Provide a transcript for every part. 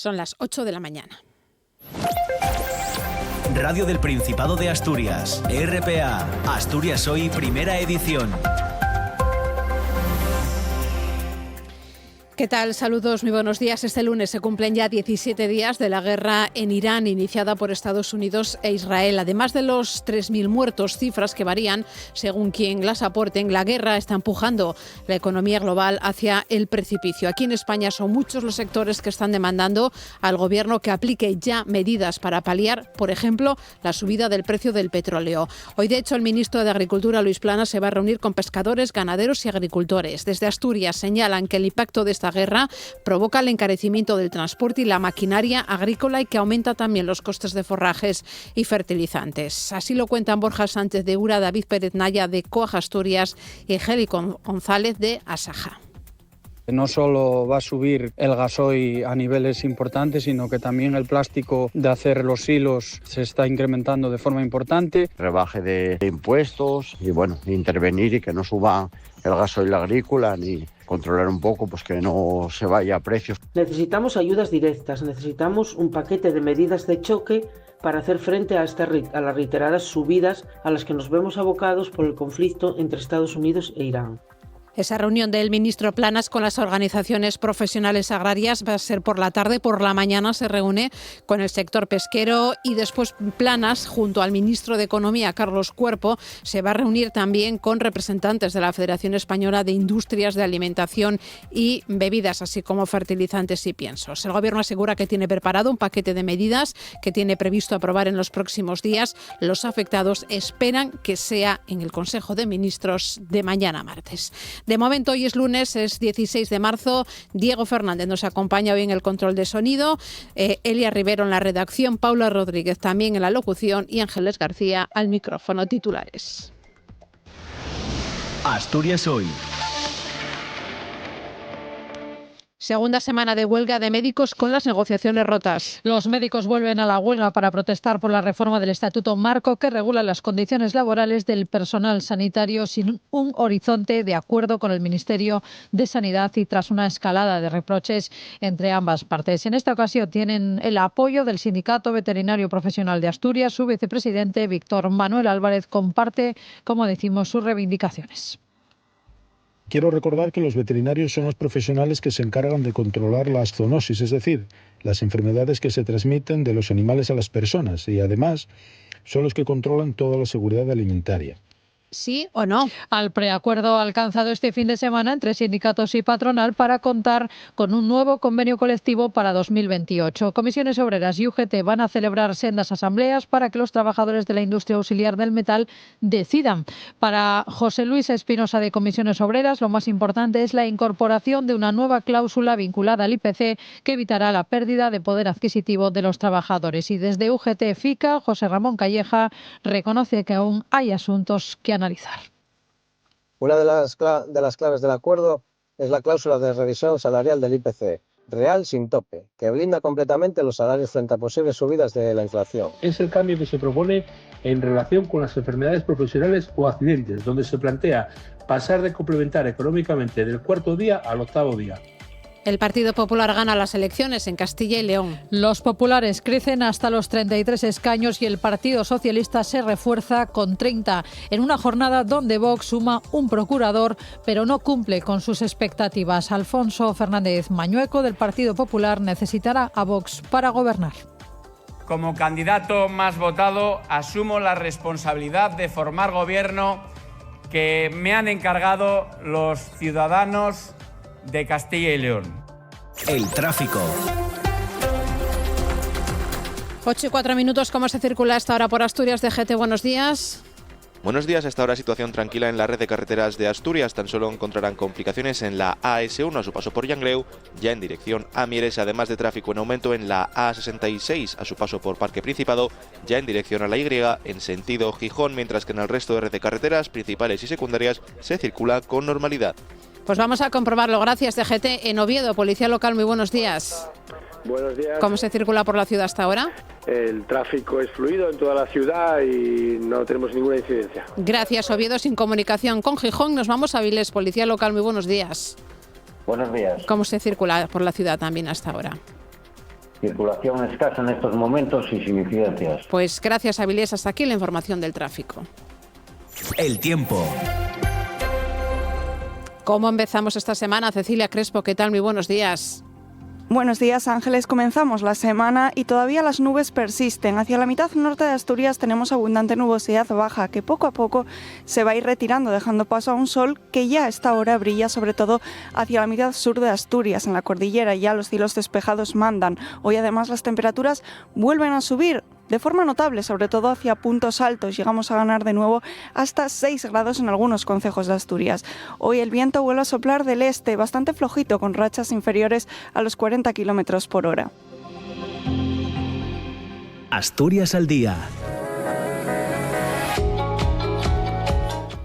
Son las 8 de la mañana. Radio del Principado de Asturias, RPA, Asturias Hoy, primera edición. ¿Qué tal? Saludos, muy buenos días. Este lunes se cumplen ya 17 días de la guerra en Irán, iniciada por Estados Unidos e Israel. Además de los 3.000 muertos, cifras que varían según quien las aporten, la guerra está empujando la economía global hacia el precipicio. Aquí en España son muchos los sectores que están demandando al gobierno que aplique ya medidas para paliar, por ejemplo, la subida del precio del petróleo. Hoy, de hecho, el ministro de Agricultura, Luis Planas, se va a reunir con pescadores, ganaderos y agricultores. Desde Asturias señalan que el impacto de esta guerra provoca el encarecimiento del transporte y la maquinaria agrícola y que aumenta también los costes de forrajes y fertilizantes. Así lo cuentan Borja Sánchez de Ura, David Pérez Naya de Coag Asturias y Angélico González de Asaja. No solo va a subir el gasoil a niveles importantes, sino que también el plástico de hacer los hilos se está incrementando de forma importante. Rebaje de impuestos y intervenir y que no suba el gasoil agrícola ni controlar un poco pues que no se vaya a precios. Necesitamos ayudas directas, necesitamos un paquete de medidas de choque para hacer frente a las reiteradas subidas a las que nos vemos abocados por el conflicto entre Estados Unidos e Irán. Esa reunión del ministro Planas con las organizaciones profesionales agrarias va a ser por la tarde. Por la mañana se reúne con el sector pesquero y después Planas, junto al ministro de Economía, Carlos Cuerpo, se va a reunir también con representantes de la Federación Española de Industrias de Alimentación y Bebidas, así como fertilizantes y piensos. El Gobierno asegura que tiene preparado un paquete de medidas que tiene previsto aprobar en los próximos días. Los afectados esperan que sea en el Consejo de Ministros de mañana martes. De momento, hoy es lunes, es 16 de marzo. Diego Fernández nos acompaña hoy en el control de sonido, Elia Rivero en la redacción, Paula Rodríguez también en la locución y Ángeles García al micrófono. Titulares. Asturias Hoy. Segunda semana de huelga de médicos con las negociaciones rotas. Los médicos vuelven a la huelga para protestar por la reforma del Estatuto Marco que regula las condiciones laborales del personal sanitario sin un horizonte de acuerdo con el Ministerio de Sanidad y tras una escalada de reproches entre ambas partes. En esta ocasión tienen el apoyo del Sindicato Veterinario Profesional de Asturias. Su vicepresidente, Víctor Manuel Álvarez, comparte, como decimos, sus reivindicaciones. Quiero recordar que los veterinarios son los profesionales que se encargan de controlar las zoonosis, es decir, las enfermedades que se transmiten de los animales a las personas, y además son los que controlan toda la seguridad alimentaria. ¿Sí o no? Al preacuerdo alcanzado este fin de semana entre sindicatos y patronal para contar con un nuevo convenio colectivo para 2028. Comisiones Obreras y UGT van a celebrar sendas asambleas para que los trabajadores de la industria auxiliar del metal decidan. Para José Luis Espinosa de Comisiones Obreras, lo más importante es la incorporación de una nueva cláusula vinculada al IPC que evitará la pérdida de poder adquisitivo de los trabajadores. Y desde UGT-FICA, José Ramón Calleja reconoce que aún hay asuntos que analizar. Una de las claves del acuerdo es la cláusula de revisión salarial del IPC, real sin tope, que blinda completamente los salarios frente a posibles subidas de la inflación. Es el cambio que se propone en relación con las enfermedades profesionales o accidentes, donde se plantea pasar de complementar económicamente del cuarto día al octavo día. El Partido Popular gana las elecciones en Castilla y León. Los populares crecen hasta los 33 escaños y el Partido Socialista se refuerza con 30, en una jornada donde Vox suma un procurador, pero no cumple con sus expectativas. Alfonso Fernández Mañueco, del Partido Popular, necesitará a Vox para gobernar. Como candidato más votado, asumo la responsabilidad de formar gobierno que me han encargado los ciudadanos de Castilla y León. El tráfico. 8:04, ¿cómo se circula hasta ahora por Asturias? DGT, buenos días. Buenos días, hasta ahora situación tranquila en la red de carreteras de Asturias. Tan solo encontrarán complicaciones en la AS1 a su paso por Llangreu, ya en dirección a Mieres, además de tráfico en aumento en la A66 a su paso por Parque Principado, ya en dirección a la Y en sentido Gijón, mientras que en el resto de red de carreteras principales y secundarias se circula con normalidad. Pues vamos a comprobarlo. Gracias, DGT. En Oviedo, Policía Local, muy buenos días. Buenos días. ¿Cómo se circula por la ciudad hasta ahora? El tráfico es fluido en toda la ciudad y no tenemos ninguna incidencia. Gracias, Oviedo. Sin comunicación con Gijón, nos vamos a Avilés. Policía Local, muy buenos días. Buenos días. ¿Cómo se circula por la ciudad también hasta ahora? Circulación escasa en estos momentos y sin incidencias. Pues gracias, Avilés. Hasta aquí la información del tráfico. El tiempo. ¿Cómo empezamos esta semana? Cecilia Crespo, ¿qué tal? Muy buenos días. Buenos días, Ángeles. Comenzamos la semana y todavía las nubes persisten. Hacia la mitad norte de Asturias tenemos abundante nubosidad baja que poco a poco se va a ir retirando, dejando paso a un sol que ya a esta hora brilla sobre todo hacia la mitad sur de Asturias. En la cordillera ya los cielos despejados mandan. Hoy además las temperaturas vuelven a subir de forma notable, sobre todo hacia puntos altos. Llegamos a ganar de nuevo hasta 6 grados en algunos concejos de Asturias. Hoy el viento vuelve a soplar del este, bastante flojito, con rachas inferiores a los 40 kilómetros por hora. Asturias al día.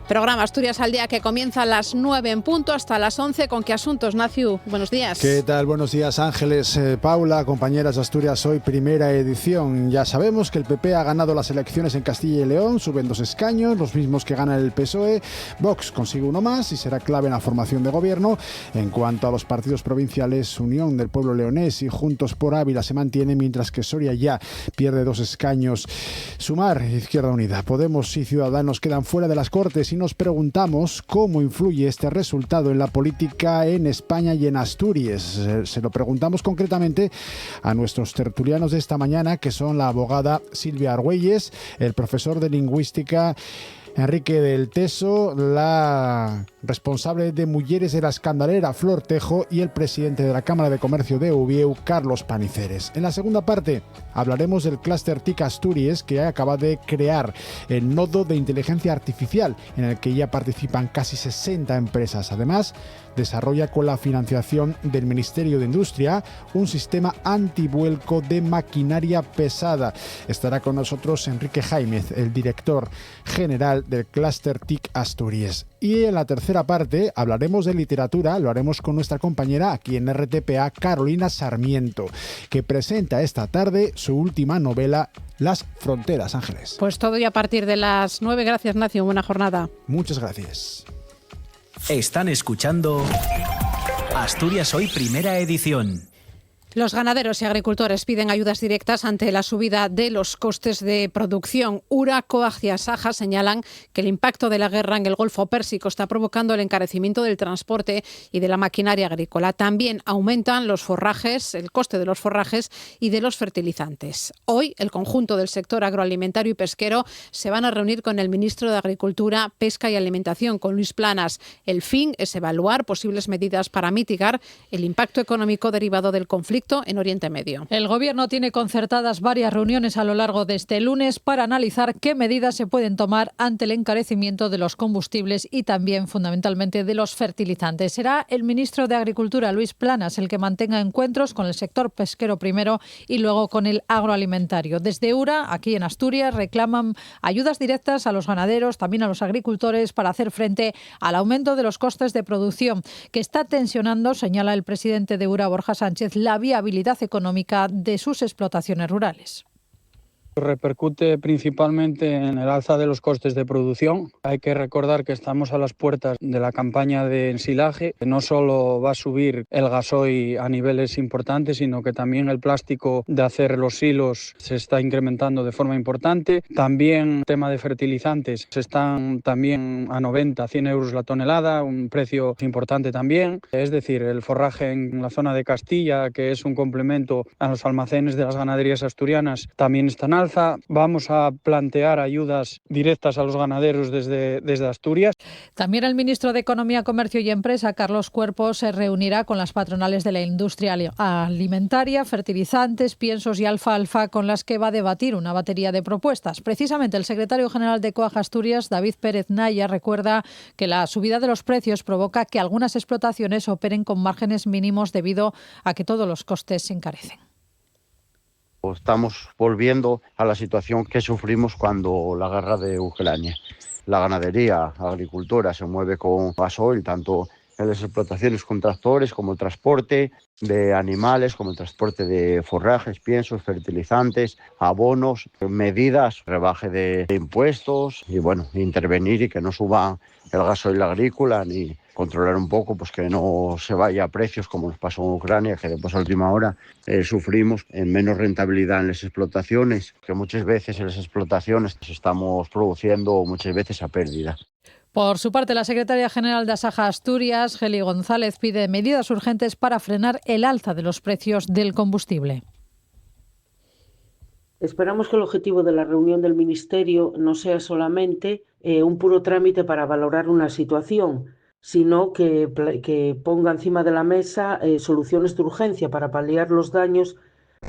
Programa Asturias al día que comienza a las 9 en punto hasta las 11. ¿Con qué asuntos, Naciu? Buenos días. ¿Qué tal? Buenos días, Ángeles, Paula, compañeras de Asturias Hoy, primera edición. Ya sabemos que el PP ha ganado las elecciones en Castilla y León, suben 2 escaños, los mismos que gana el PSOE. Vox consigue uno más y será clave en la formación de gobierno. En cuanto a los partidos provinciales, Unión del Pueblo Leonés y Juntos por Ávila se mantiene, mientras que Soria ya pierde 2 escaños. Sumar, Izquierda Unida, Podemos y Ciudadanos quedan fuera de las Cortes y nos preguntamos cómo influye este resultado en la política en España y en Asturias. Se lo preguntamos concretamente a nuestros tertulianos de esta mañana, que son la abogada Silvia Argüelles, el profesor de lingüística Enrique del Teso, la responsable de Mujeres de la Escandalera, Flor Tejo, y el presidente de la Cámara de Comercio de Ubieu, Carlos Paniceres. En la segunda parte hablaremos del clúster TIC Asturias, que acaba de crear el nodo de inteligencia artificial, en el que ya participan casi 60 empresas. Además, desarrolla con la financiación del Ministerio de Industria un sistema antivuelco de maquinaria pesada. Estará con nosotros Enrique Jaimez, el director general del clúster TIC Asturias. Y en la tercera parte hablaremos de literatura, lo haremos con nuestra compañera aquí en RTPA, Carolina Sarmiento, que presenta esta tarde su última novela, Las Fronteras, Ángeles. Pues todo y a partir de las 9. Gracias, Nacio. Buena jornada. Muchas gracias. Están escuchando Asturias Hoy, primera edición. Los ganaderos y agricultores piden ayudas directas ante la subida de los costes de producción. URA, COAG y Asaja señalan que el impacto de la guerra en el Golfo Pérsico está provocando el encarecimiento del transporte y de la maquinaria agrícola. También aumentan los forrajes, el coste de los forrajes y de los fertilizantes. Hoy, el conjunto del sector agroalimentario y pesquero se van a reunir con el ministro de Agricultura, Pesca y Alimentación, con Luis Planas. El fin es evaluar posibles medidas para mitigar el impacto económico derivado del conflicto en Oriente Medio. El Gobierno tiene concertadas varias reuniones a lo largo de este lunes para analizar qué medidas se pueden tomar ante el encarecimiento de los combustibles y también fundamentalmente de los fertilizantes. Será el ministro de Agricultura, Luis Planas, el que mantenga encuentros con el sector pesquero primero y luego con el agroalimentario. Desde URA, aquí en Asturias, reclaman ayudas directas a los ganaderos, también a los agricultores, para hacer frente al aumento de los costes de producción, que está tensionando, señala el presidente de URA, Borja Sánchez, la viabilidad económica de sus explotaciones rurales. Repercute principalmente en el alza de los costes de producción. Hay que recordar que estamos a las puertas de la campaña de ensilaje. No solo va a subir el gasoil a niveles importantes, sino que también el plástico de hacer los hilos se está incrementando de forma importante. También el tema de fertilizantes están también a 90, 100 euros la tonelada, un precio importante también. Es decir, el forraje en la zona de Castilla, que es un complemento a los almacenes de las ganaderías asturianas, también están alta. Vamos a plantear ayudas directas a los ganaderos desde Asturias. También el ministro de Economía, Comercio y Empresa, Carlos Cuerpo, se reunirá con las patronales de la industria alimentaria, fertilizantes, piensos y alfalfa, con las que va a debatir una batería de propuestas. Precisamente el secretario general de COAG Asturias, David Pérez Naya, recuerda que la subida de los precios provoca que algunas explotaciones operen con márgenes mínimos debido a que todos los costes se encarecen. Estamos volviendo a la situación que sufrimos cuando la guerra de Ucrania. La ganadería, la agricultura se mueve con gasoil, tanto en las explotaciones con tractores como el transporte de animales, como el transporte de forrajes, piensos, fertilizantes, abonos, medidas, rebaje de impuestos y intervenir y que no suba el gasoil agrícola ni controlar un poco, pues que no se vaya a precios como nos pasó en Ucrania, que después a última hora sufrimos en menos rentabilidad en las explotaciones, que muchas veces en las explotaciones estamos produciendo muchas veces a pérdida. Por su parte, la secretaria general de Asaja Asturias, Geli González, pide medidas urgentes para frenar el alza de los precios del combustible. Esperamos que el objetivo de la reunión del Ministerio no sea solamente un puro trámite para valorar una situación, sino que ponga encima de la mesa soluciones de urgencia para paliar los daños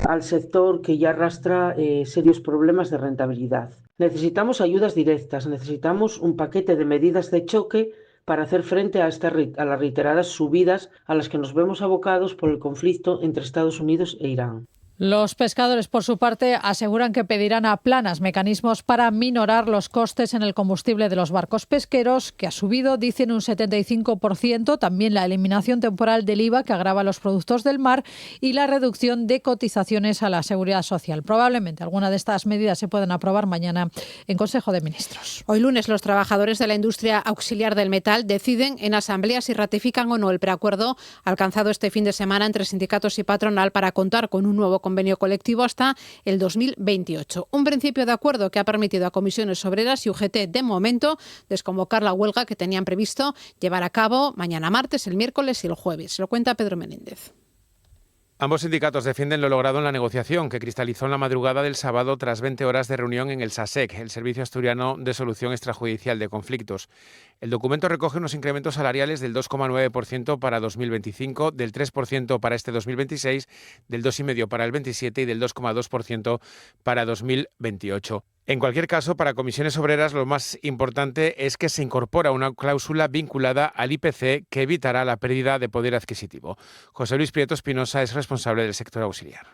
al sector que ya arrastra serios problemas de rentabilidad. Necesitamos ayudas directas, necesitamos un paquete de medidas de choque para hacer frente a las reiteradas subidas a las que nos vemos abocados por el conflicto entre Estados Unidos e Irán. Los pescadores, por su parte, aseguran que pedirán a Planas mecanismos para minorar los costes en el combustible de los barcos pesqueros, que ha subido, dicen, un 75%, también la eliminación temporal del IVA que agrava los productos del mar y la reducción de cotizaciones a la Seguridad Social. Probablemente alguna de estas medidas se puedan aprobar mañana en Consejo de Ministros. Hoy lunes, los trabajadores de la industria auxiliar del metal deciden en asamblea si ratifican o no el preacuerdo alcanzado este fin de semana entre sindicatos y patronal para contar con un nuevo convenio colectivo hasta el 2028. Un principio de acuerdo que ha permitido a Comisiones Obreras y UGT, de momento, desconvocar la huelga que tenían previsto llevar a cabo mañana martes, el miércoles y el jueves. Lo cuenta Pedro Menéndez. Ambos sindicatos defienden lo logrado en la negociación, que cristalizó en la madrugada del sábado tras 20 horas de reunión en el SASEC, el Servicio Asturiano de Solución Extrajudicial de Conflictos. El documento recoge unos incrementos salariales del 2,9% para 2025, del 3% para este 2026, del 2,5% para el 27 y del 2,2% para 2028. En cualquier caso, para Comisiones Obreras lo más importante es que se incorpora una cláusula vinculada al IPC que evitará la pérdida de poder adquisitivo. José Luis Prieto Espinosa es responsable del sector auxiliar.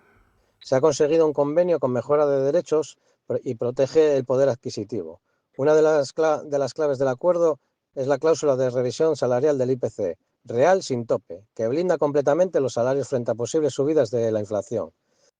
Se ha conseguido un convenio con mejora de derechos y protege el poder adquisitivo. Una de las claves del acuerdo es la cláusula de revisión salarial del IPC, real sin tope, que blinda completamente los salarios frente a posibles subidas de la inflación.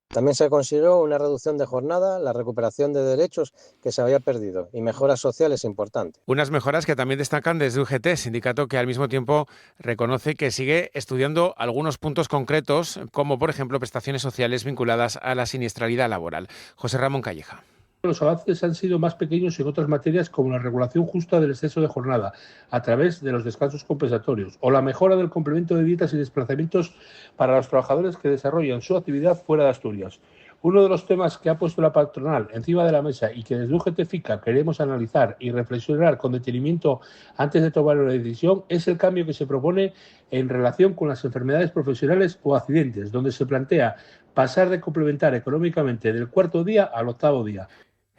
También se consiguió una reducción de jornada, la recuperación de derechos que se había perdido y mejoras sociales importantes. Unas mejoras que también destacan desde UGT, sindicato que al mismo tiempo reconoce que sigue estudiando algunos puntos concretos, como por ejemplo prestaciones sociales vinculadas a la siniestralidad laboral. José Ramón Calleja. Los avances han sido más pequeños en otras materias como la regulación justa del exceso de jornada a través de los descansos compensatorios o la mejora del complemento de dietas y desplazamientos para los trabajadores que desarrollan su actividad fuera de Asturias. Uno de los temas que ha puesto la patronal encima de la mesa y que desde UGT-FICA queremos analizar y reflexionar con detenimiento antes de tomar una decisión es el cambio que se propone en relación con las enfermedades profesionales o accidentes, donde se plantea pasar de complementar económicamente del cuarto día al octavo día.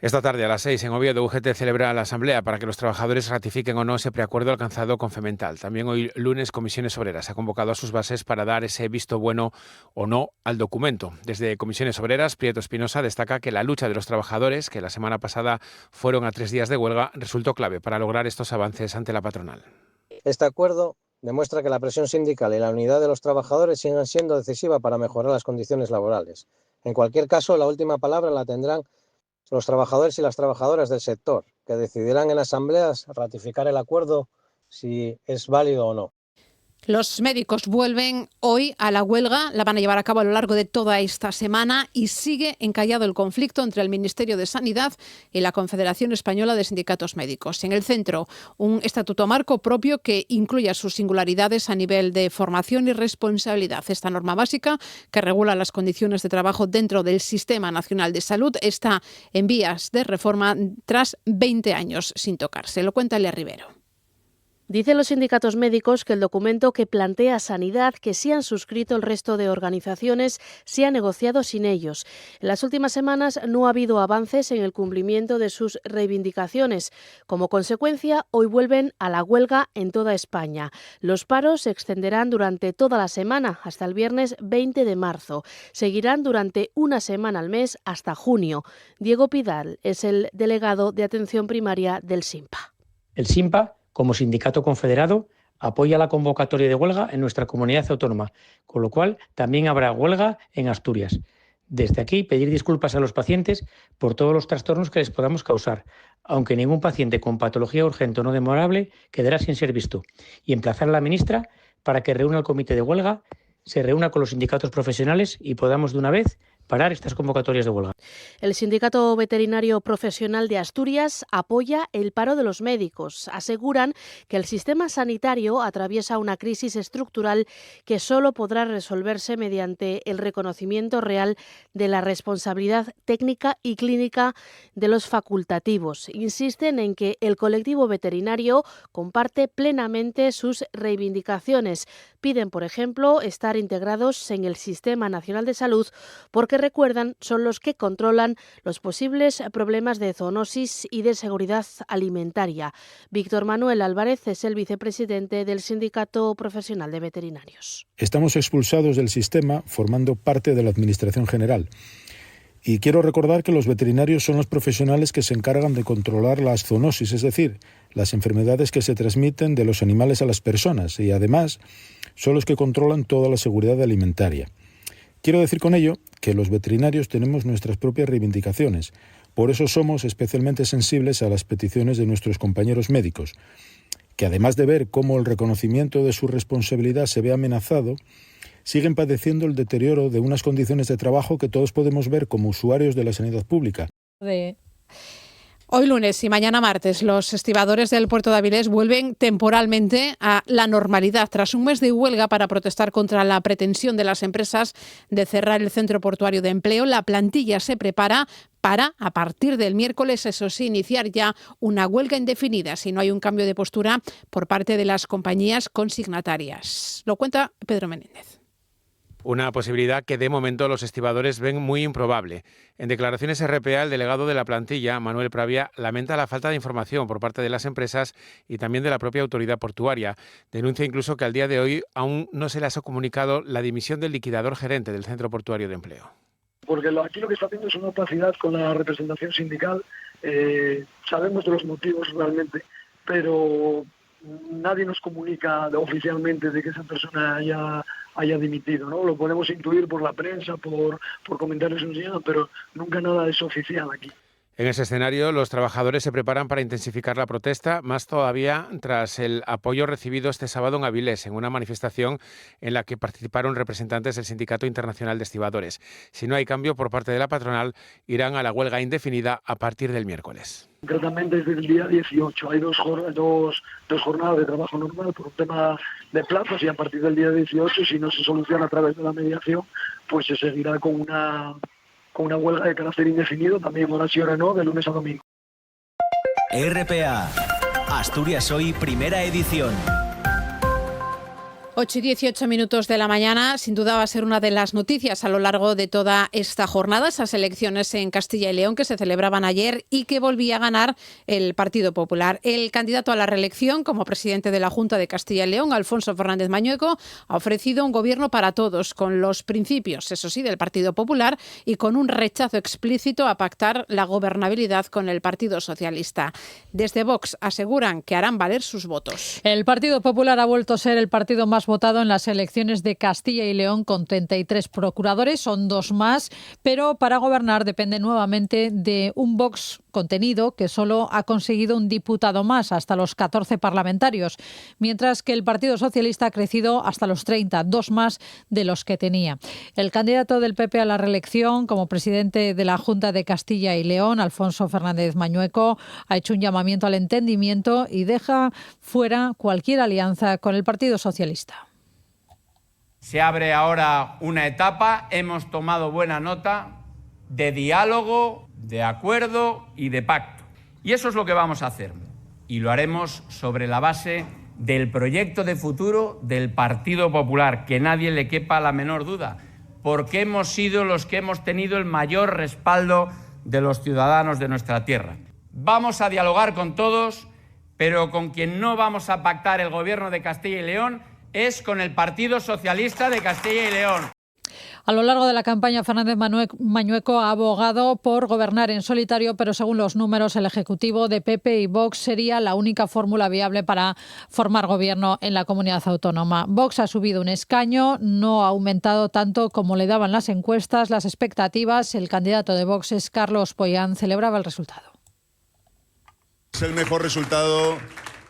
Esta tarde a las 6 en Oviedo, UGT celebra la asamblea para que los trabajadores ratifiquen o no ese preacuerdo alcanzado con Femental. También hoy lunes Comisiones Obreras ha convocado a sus bases para dar ese visto bueno o no al documento. Desde Comisiones Obreras, Prieto Espinosa destaca que la lucha de los trabajadores, que la semana pasada fueron a 3 días de huelga, resultó clave para lograr estos avances ante la patronal. Este acuerdo demuestra que la presión sindical y la unidad de los trabajadores siguen siendo decisiva para mejorar las condiciones laborales. En cualquier caso, la última palabra la tendrán los trabajadores y las trabajadoras del sector, que decidirán en asambleas ratificar el acuerdo si es válido o no. Los médicos vuelven hoy a la huelga, la van a llevar a cabo a lo largo de toda esta semana y sigue encallado el conflicto entre el Ministerio de Sanidad y la Confederación Española de Sindicatos Médicos. En el centro, un estatuto marco propio que incluya sus singularidades a nivel de formación y responsabilidad. Esta norma básica, que regula las condiciones de trabajo dentro del Sistema Nacional de Salud, está en vías de reforma tras 20 años sin tocarse. Lo cuenta Elia Rivero. Dicen los sindicatos médicos que el documento que plantea Sanidad, que sí han suscrito el resto de organizaciones, se ha negociado sin ellos. En las últimas semanas no ha habido avances en el cumplimiento de sus reivindicaciones. Como consecuencia, hoy vuelven a la huelga en toda España. Los paros se extenderán durante toda la semana, hasta el viernes 20 de marzo. Seguirán durante una semana al mes hasta junio. Diego Pidal es el delegado de atención primaria del SINPA. El SINPA, como sindicato confederado, apoya la convocatoria de huelga en nuestra comunidad autónoma, con lo cual también habrá huelga en Asturias. Desde aquí, pedir disculpas a los pacientes por todos los trastornos que les podamos causar, aunque ningún paciente con patología urgente o no demorable quedará sin ser visto, y emplazar a la ministra para que reúna el comité de huelga, se reúna con los sindicatos profesionales y podamos de una vez parar estas convocatorias de huelga. El Sindicato Veterinario Profesional de Asturias apoya el paro de los médicos. Aseguran que el sistema sanitario atraviesa una crisis estructural que solo podrá resolverse mediante el reconocimiento real de la responsabilidad técnica y clínica de los facultativos. Insisten en que el colectivo veterinario comparte plenamente sus reivindicaciones. Piden, por ejemplo, estar integrados en el Sistema Nacional de Salud porque recuerdan son los que controlan los posibles problemas de zoonosis y de seguridad alimentaria. Víctor Manuel Álvarez es el vicepresidente del Sindicato Profesional de Veterinarios. Estamos expulsados del sistema formando parte de la Administración General. Y quiero recordar que los veterinarios son los profesionales que se encargan de controlar las zoonosis, es decir, las enfermedades que se transmiten de los animales a las personas, y además son los que controlan toda la seguridad alimentaria. Quiero decir con ello que los veterinarios tenemos nuestras propias reivindicaciones. Por eso somos especialmente sensibles a las peticiones de nuestros compañeros médicos, que además de ver cómo el reconocimiento de su responsabilidad se ve amenazado, siguen padeciendo el deterioro de unas condiciones de trabajo que todos podemos ver como usuarios de la sanidad pública. Hoy lunes y mañana martes, los estibadores del puerto de Avilés vuelven temporalmente a la normalidad tras un mes de huelga para protestar contra la pretensión de las empresas de cerrar el centro portuario de empleo. La plantilla se prepara para, a partir del miércoles, eso sí, iniciar ya una huelga indefinida si no hay un cambio de postura por parte de las compañías consignatarias. Lo cuenta Pedro Menéndez. Una posibilidad que de momento los estibadores ven muy improbable. En declaraciones RPA, el delegado de la plantilla, Manuel Pravia, lamenta la falta de información por parte de las empresas y también de la propia autoridad portuaria. Denuncia incluso que al día de hoy aún no se les ha comunicado la dimisión del liquidador gerente del Centro Portuario de Empleo. Porque aquí lo que está haciendo es una opacidad con la representación sindical. Sabemos de los motivos realmente, pero nadie nos comunica oficialmente de que esa persona haya dimitido, ¿no? Lo podemos intuir por la prensa, por comentarios en línea, pero nunca nada es oficial aquí. En ese escenario, los trabajadores se preparan para intensificar la protesta, más todavía tras el apoyo recibido este sábado en Avilés, en una manifestación en la que participaron representantes del Sindicato Internacional de Estibadores. Si no hay cambio por parte de la patronal, irán a la huelga indefinida a partir del miércoles. Concretamente desde el día 18. Hay dos jornadas de trabajo normal por un tema de plazos y a partir del día 18, si no se soluciona a través de la mediación, pues se seguirá con una huelga de carácter indefinido, también horas y hora no, de lunes a domingo. RPA, Asturias Hoy, primera edición. 8 y 18 minutos de la mañana, sin duda va a ser una de las noticias a lo largo de toda esta jornada, esas elecciones en Castilla y León que se celebraban ayer y que volvía a ganar el Partido Popular. El candidato a la reelección como presidente de la Junta de Castilla y León, Alfonso Fernández Mañueco, ha ofrecido un gobierno para todos, con los principios, eso sí, del Partido Popular y con un rechazo explícito a pactar la gobernabilidad con el Partido Socialista. Desde Vox aseguran que harán valer sus votos. El Partido Popular ha vuelto a ser el partido más votado en las elecciones de Castilla y León con 33 procuradores, son 2 más, pero para gobernar depende nuevamente de un Vox contenido que solo ha conseguido un diputado más, hasta los 14 parlamentarios, mientras que el Partido Socialista ha crecido hasta los 30, 2 más de los que tenía. El candidato del PP a la reelección como presidente de la Junta de Castilla y León, Alfonso Fernández Mañueco, ha hecho un llamamiento al entendimiento y deja fuera cualquier alianza con el Partido Socialista. Se abre ahora una etapa, hemos tomado buena nota de diálogo, de acuerdo y de pacto. Y eso es lo que vamos a hacer. Y lo haremos sobre la base del proyecto de futuro del Partido Popular, que nadie le quepa la menor duda, porque hemos sido los que hemos tenido el mayor respaldo de los ciudadanos de nuestra tierra. Vamos a dialogar con todos, pero con quien no vamos a pactar el gobierno de Castilla y León es con el Partido Socialista de Castilla y León. A lo largo de la campaña, Fernández Mañueco ha abogado por gobernar en solitario, pero según los números, el Ejecutivo de PP y Vox sería la única fórmula viable para formar gobierno en la comunidad autónoma. Vox ha subido un escaño, no ha aumentado tanto como le daban las encuestas, las expectativas. El candidato de Vox es Carlos Pollán, celebraba el resultado. Es el mejor resultado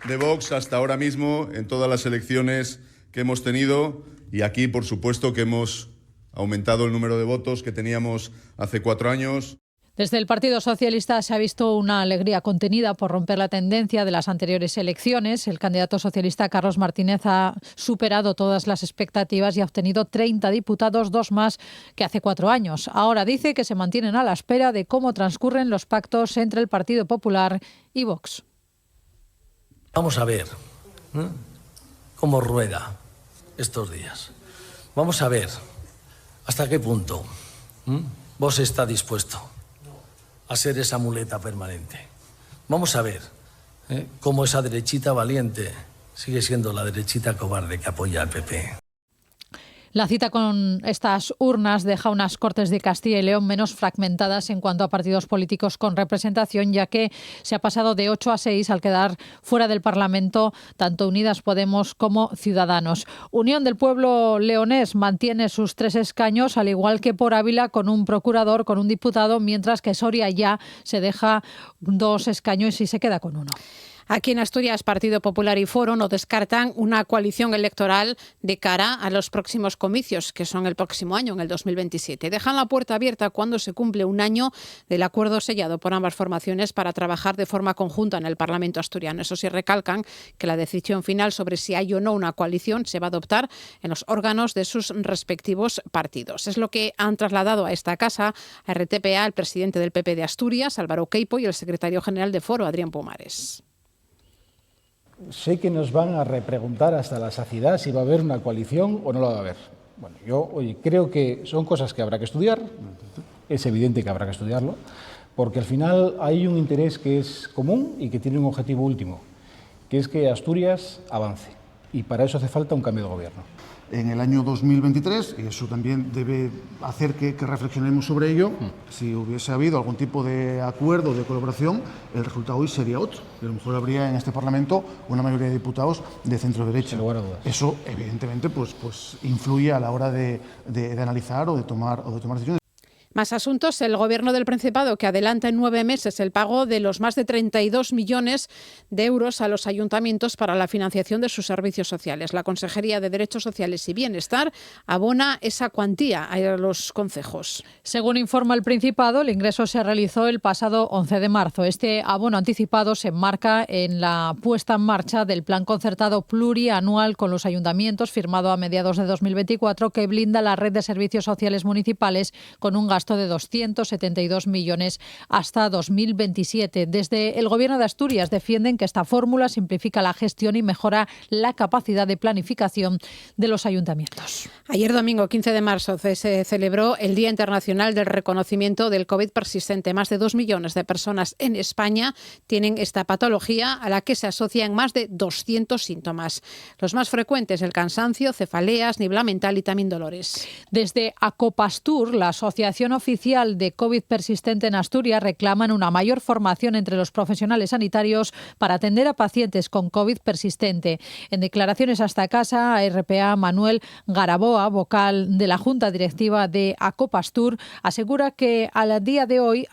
de Vox hasta ahora mismo en todas las elecciones que hemos tenido, y aquí, por supuesto, que hemos aumentado el número de votos que teníamos hace 4 años. Desde el Partido Socialista se ha visto una alegría contenida por romper la tendencia de las anteriores elecciones. El candidato socialista Carlos Martínez ha superado todas las expectativas y ha obtenido 30 diputados, 2 más que hace 4 años. Ahora dice que se mantienen a la espera de cómo transcurren los pactos entre el Partido Popular y Vox. Vamos a ver cómo rueda estos días. Vamos a ver hasta qué punto Vox está dispuesto a ser esa muleta permanente. Vamos a ver cómo esa derechita valiente sigue siendo la derechita cobarde que apoya al PP. La cita con estas urnas deja unas Cortes de Castilla y León menos fragmentadas en cuanto a partidos políticos con representación, ya que se ha pasado de 8 a 6 al quedar fuera del Parlamento tanto Unidas Podemos como Ciudadanos. Unión del Pueblo leonés mantiene sus 3 escaños, al igual que por Ávila, con un procurador, con un diputado, mientras que Soria ya se deja 2 escaños y se queda con 1. Aquí en Asturias, Partido Popular y Foro no descartan una coalición electoral de cara a los próximos comicios, que son el próximo año, en el 2027. Dejan la puerta abierta cuando se cumple un año del acuerdo sellado por ambas formaciones para trabajar de forma conjunta en el Parlamento asturiano. Eso sí, recalcan que la decisión final sobre si hay o no una coalición se va a adoptar en los órganos de sus respectivos partidos. Es lo que han trasladado a esta casa, a RTPA, el presidente del PP de Asturias, Álvaro Queipo, y el secretario general de Foro, Adrián Pomares. Sé que nos van a repreguntar hasta la saciedad si va a haber una coalición o no la va a haber. Bueno, yo creo que son cosas que habrá que estudiar, es evidente que habrá que estudiarlo, porque al final hay un interés que es común y que tiene un objetivo último, que es que Asturias avance, y para eso hace falta un cambio de gobierno. En el año 2023, y eso también debe hacer que reflexionemos sobre ello, si hubiese habido algún tipo de acuerdo, de colaboración, el resultado hoy sería otro. A lo mejor habría en este Parlamento una mayoría de diputados de centro-derecha. Sin lugar a dudas. Eso, evidentemente, pues influye a la hora de analizar o de tomar decisiones. Más asuntos. El Gobierno del Principado, que adelanta en 9 meses el pago de los más de 32 millones de euros a los ayuntamientos para la financiación de sus servicios sociales. La Consejería de Derechos Sociales y Bienestar abona esa cuantía a los concejos. Según informa el Principado, el ingreso se realizó el pasado 11 de marzo. Este abono anticipado se enmarca en la puesta en marcha del Plan Concertado Plurianual con los ayuntamientos, firmado a mediados de 2024, que blinda la red de servicios sociales municipales con un gasto de 272 millones hasta 2027. Desde el Gobierno de Asturias defienden que esta fórmula simplifica la gestión y mejora la capacidad de planificación de los ayuntamientos. Ayer domingo 15 de marzo se celebró el Día Internacional del Reconocimiento del COVID persistente. Más de 2 millones de personas en España tienen esta patología, a la que se asocian más de 200 síntomas. Los más frecuentes: el cansancio, cefaleas, niebla mental y también dolores. Desde Acopastur, la Asociación Oficial de COVID persistente en Asturias, reclaman una mayor formación entre los profesionales sanitarios para atender a pacientes con COVID persistente. En declaraciones a esta casa, a RPA, Manuel Garaboa, vocal de la Junta Directiva de Acopastur, asegura que al día de hoy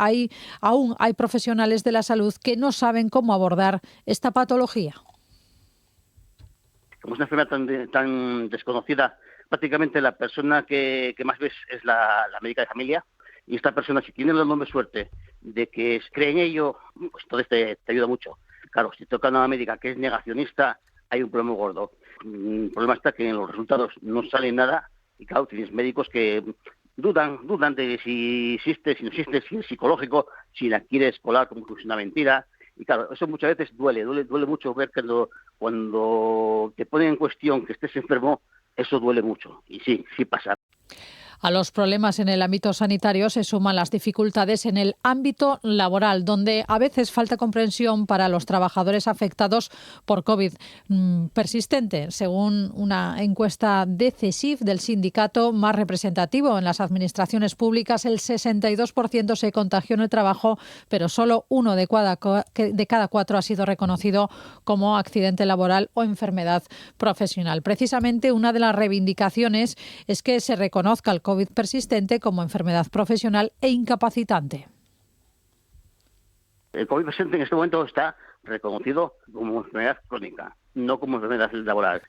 aún hay profesionales de la salud que no saben cómo abordar esta patología. Como es una enfermedad tan desconocida, prácticamente la persona que más ves es la médica de familia, y esta persona, si tiene la enorme suerte de que cree en ello, pues entonces te ayuda mucho. Claro, si toca a una médica que es negacionista, hay un problema gordo. El problema está que en los resultados no sale nada, y claro, tienes médicos que dudan de si existe, si no existe, si es psicológico, si la quieres colar como que es una mentira. Y claro, eso muchas veces duele mucho ver que cuando te ponen en cuestión que estés enfermo, eso duele mucho. Y sí pasa. A los problemas en el ámbito sanitario se suman las dificultades en el ámbito laboral, donde a veces falta comprensión para los trabajadores afectados por COVID persistente, según una encuesta de CESIF, del sindicato más representativo en las administraciones públicas. El 62% se contagió en el trabajo, pero solo 1 de cada 4 ha sido reconocido como accidente laboral o enfermedad profesional. Precisamente una de las reivindicaciones es que se reconozca el COVID persistente como enfermedad profesional e incapacitante. El COVID persistente en este momento está reconocido como enfermedad crónica, no como enfermedad laboral.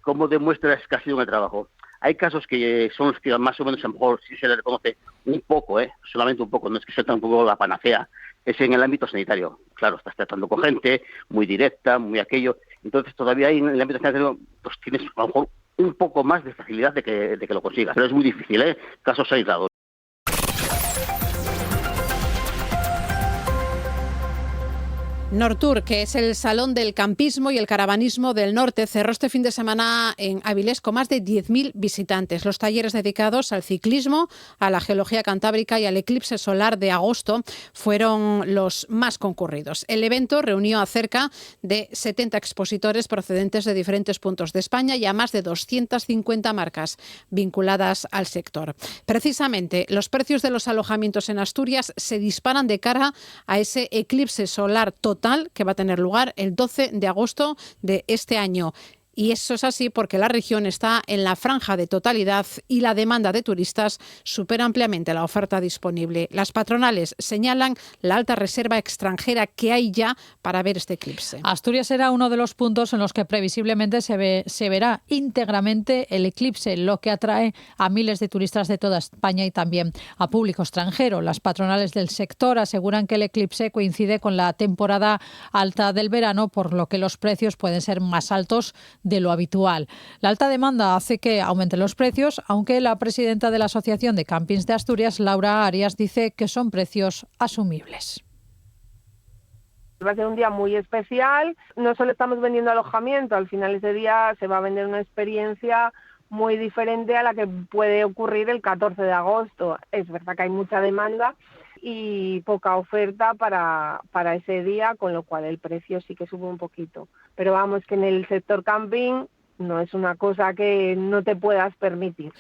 ¿Cómo demuestras que ha sido en el trabajo? Hay casos que son los que más o menos a lo mejor sí se le reconoce un poco, solamente un poco, no es que sea tampoco la panacea, es en el ámbito sanitario. Claro, estás tratando con gente muy directa, muy aquello, entonces todavía ahí en el ámbito sanitario pues tienes a lo mejor un poco más de facilidad de que lo consigas, pero es muy difícil, casos aislados. Nortur, que es el salón del campismo y el caravanismo del norte, cerró este fin de semana en Avilés con más de 10.000 visitantes. Los talleres dedicados al ciclismo, a la geología cantábrica y al eclipse solar de agosto fueron los más concurridos. El evento reunió a cerca de 70 expositores procedentes de diferentes puntos de España y a más de 250 marcas vinculadas al sector. Precisamente, los precios de los alojamientos en Asturias se disparan de cara a ese eclipse solar total que va a tener lugar el 12 de agosto de este año. Y eso es así porque la región está en la franja de totalidad y la demanda de turistas supera ampliamente la oferta disponible. Las patronales señalan la alta reserva extranjera que hay ya para ver este eclipse. Asturias será uno de los puntos en los que previsiblemente se verá íntegramente el eclipse, lo que atrae a miles de turistas de toda España y también a público extranjero. Las patronales del sector aseguran que el eclipse coincide con la temporada alta del verano, por lo que los precios pueden ser más altos de lo habitual. La alta demanda hace que aumenten los precios, aunque la presidenta de la Asociación de Campings de Asturias, Laura Arias, dice que son precios asumibles. Va a ser un día muy especial, no solo estamos vendiendo alojamiento, al final ese día se va a vender una experiencia muy diferente a la que puede ocurrir el 14 de agosto. Es verdad que hay mucha demanda y poca oferta para ese día, con lo cual el precio sí que sube un poquito. Pero vamos, que en el sector camping no es una cosa que no te puedas permitir.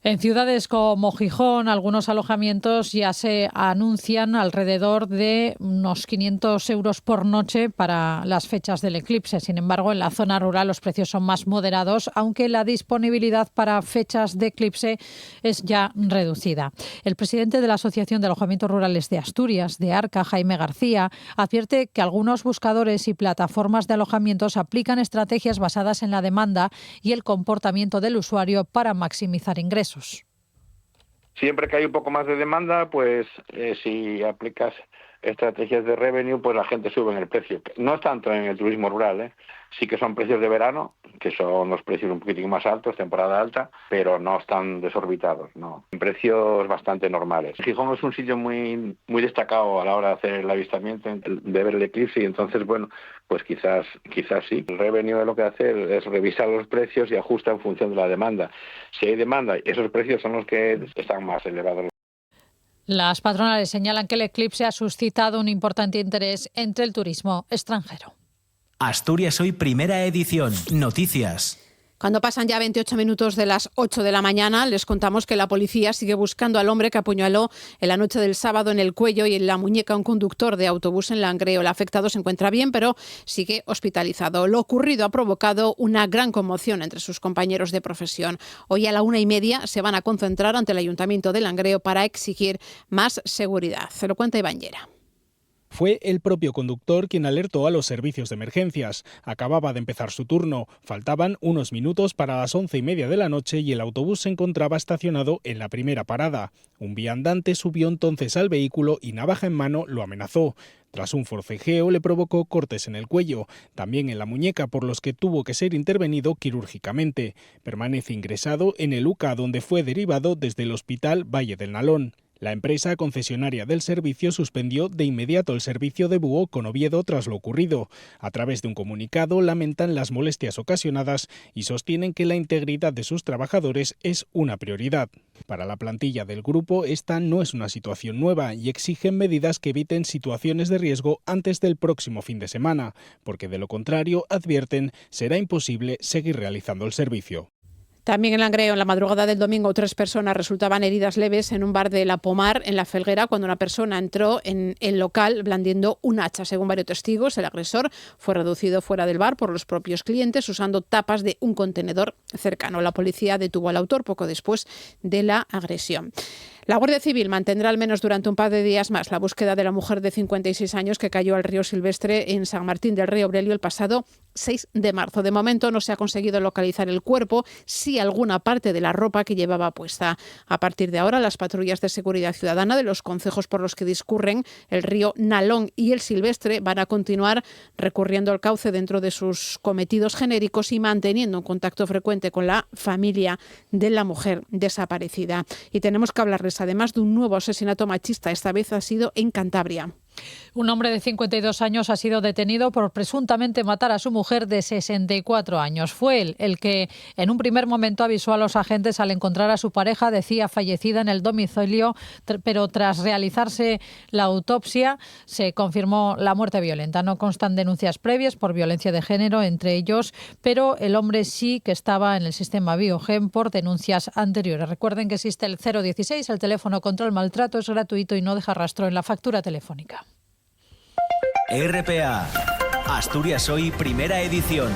En ciudades como Gijón, algunos alojamientos ya se anuncian alrededor de unos 500 euros por noche para las fechas del eclipse. Sin embargo, en la zona rural los precios son más moderados, aunque la disponibilidad para fechas de eclipse es ya reducida. El presidente de la Asociación de Alojamientos Rurales de Asturias, de Arca, Jaime García, advierte que algunos buscadores y plataformas de alojamientos aplican estrategias basadas en la demanda y el comportamiento del usuario para maximizar ingresos. Siempre que hay un poco más de demanda, pues si aplicas estrategias de revenue, pues la gente sube en el precio. No es tanto en el turismo rural, sí que son precios de verano, que son los precios un poquitín más altos, temporada alta, pero no están desorbitados, no. Precios bastante normales. Gijón es un sitio muy destacado a la hora de hacer el avistamiento, de ver el eclipse, y entonces, bueno, pues quizás sí. El revenue lo que hace es revisar los precios y ajusta en función de la demanda. Si hay demanda, esos precios son los que están más elevados. Las patronales señalan que el eclipse ha suscitado un importante interés entre el turismo extranjero. Asturias Hoy, primera edición. Noticias. Cuando pasan ya 28 minutos de las 8 de la mañana, les contamos que la policía sigue buscando al hombre que apuñaló en la noche del sábado en el cuello y en la muñeca a un conductor de autobús en Langreo. El afectado se encuentra bien, pero sigue hospitalizado. Lo ocurrido ha provocado una gran conmoción entre sus compañeros de profesión. Hoy a la 1:30 se van a concentrar ante el Ayuntamiento de Langreo para exigir más seguridad. Se lo cuenta Iván Llera. Fue el propio conductor quien alertó a los servicios de emergencias. Acababa de empezar su turno. Faltaban unos minutos para las 11:30 de la noche y el autobús se encontraba estacionado en la primera parada. Un viandante subió entonces al vehículo y, navaja en mano, lo amenazó. Tras un forcejeo le provocó cortes en el cuello, también en la muñeca, por los que tuvo que ser intervenido quirúrgicamente. Permanece ingresado en el UCA, donde fue derivado desde el Hospital Valle del Nalón. La empresa concesionaria del servicio suspendió de inmediato el servicio de búho con Oviedo tras lo ocurrido. A través de un comunicado lamentan las molestias ocasionadas y sostienen que la integridad de sus trabajadores es una prioridad. Para la plantilla del grupo, esta no es una situación nueva y exigen medidas que eviten situaciones de riesgo antes del próximo fin de semana, porque de lo contrario, advierten, será imposible seguir realizando el servicio. También en Langreo, en la madrugada del domingo, 3 personas resultaban heridas leves en un bar de La Pomar, en La Felguera, cuando una persona entró en el local blandiendo un hacha. Según varios testigos, el agresor fue reducido fuera del bar por los propios clientes usando tapas de un contenedor cercano. La policía detuvo al autor poco después de la agresión. La Guardia Civil mantendrá al menos durante un par de días más la búsqueda de la mujer de 56 años que cayó al río Silvestre en San Martín del Rey Aurelio el pasado 6 de marzo. De momento no se ha conseguido localizar el cuerpo, sí alguna parte de la ropa que llevaba puesta. A partir de ahora, las patrullas de seguridad ciudadana de los concejos por los que discurren el río Nalón y el Silvestre van a continuar recurriendo al cauce dentro de sus cometidos genéricos y manteniendo un contacto frecuente con la familia de la mujer desaparecida. Y tenemos que hablarles además de un nuevo asesinato machista. Esta vez ha sido en Cantabria. Un hombre de 52 años ha sido detenido por presuntamente matar a su mujer de 64 años. Fue él el que en un primer momento avisó a los agentes al encontrar a su pareja, decía fallecida en el domicilio, pero tras realizarse la autopsia se confirmó la muerte violenta. No constan denuncias previas por violencia de género entre ellos, pero el hombre sí que estaba en el sistema Biogen por denuncias anteriores. Recuerden que existe el 016, el teléfono contra el maltrato, es gratuito y no deja rastro en la factura telefónica. RPA, Asturias Hoy, primera edición.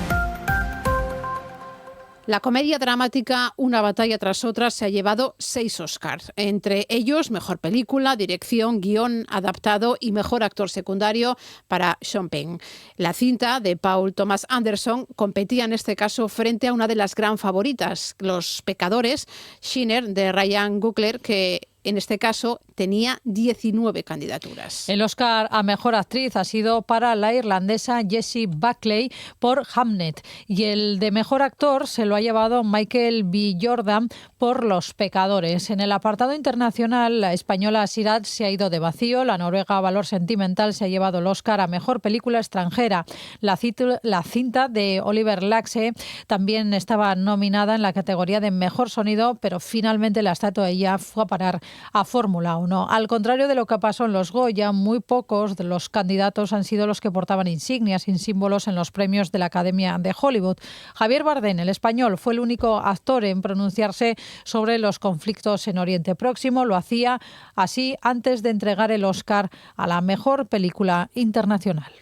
La comedia dramática Una batalla tras otra se ha llevado 6 Oscars, entre ellos Mejor Película, Dirección, Guión Adaptado y Mejor Actor Secundario para Sean Penn. La cinta de Paul Thomas Anderson competía en este caso frente a una de las gran favoritas, Los Pecadores, Schindler, de Ryan Coogler, que en este caso tenía 19 candidaturas. El Oscar a Mejor Actriz ha sido para la irlandesa Jessie Buckley por Hamnet y el de Mejor Actor se lo ha llevado Michael B. Jordan por Los Pecadores. En el apartado internacional, la española Sirat se ha ido de vacío, la noruega Valor Sentimental se ha llevado el Oscar a Mejor Película Extranjera. La cinta de Oliver Laxe también estaba nominada en la categoría de Mejor Sonido, pero finalmente la estatua ella fue a parar a Fórmula 1. Al contrario de lo que pasó en los Goya, muy pocos de los candidatos han sido los que portaban insignias y símbolos en los premios de la Academia de Hollywood. Javier Bardem, el español, fue el único actor en pronunciarse sobre los conflictos en Oriente Próximo. Lo hacía así antes de entregar el Oscar a la Mejor Película Internacional.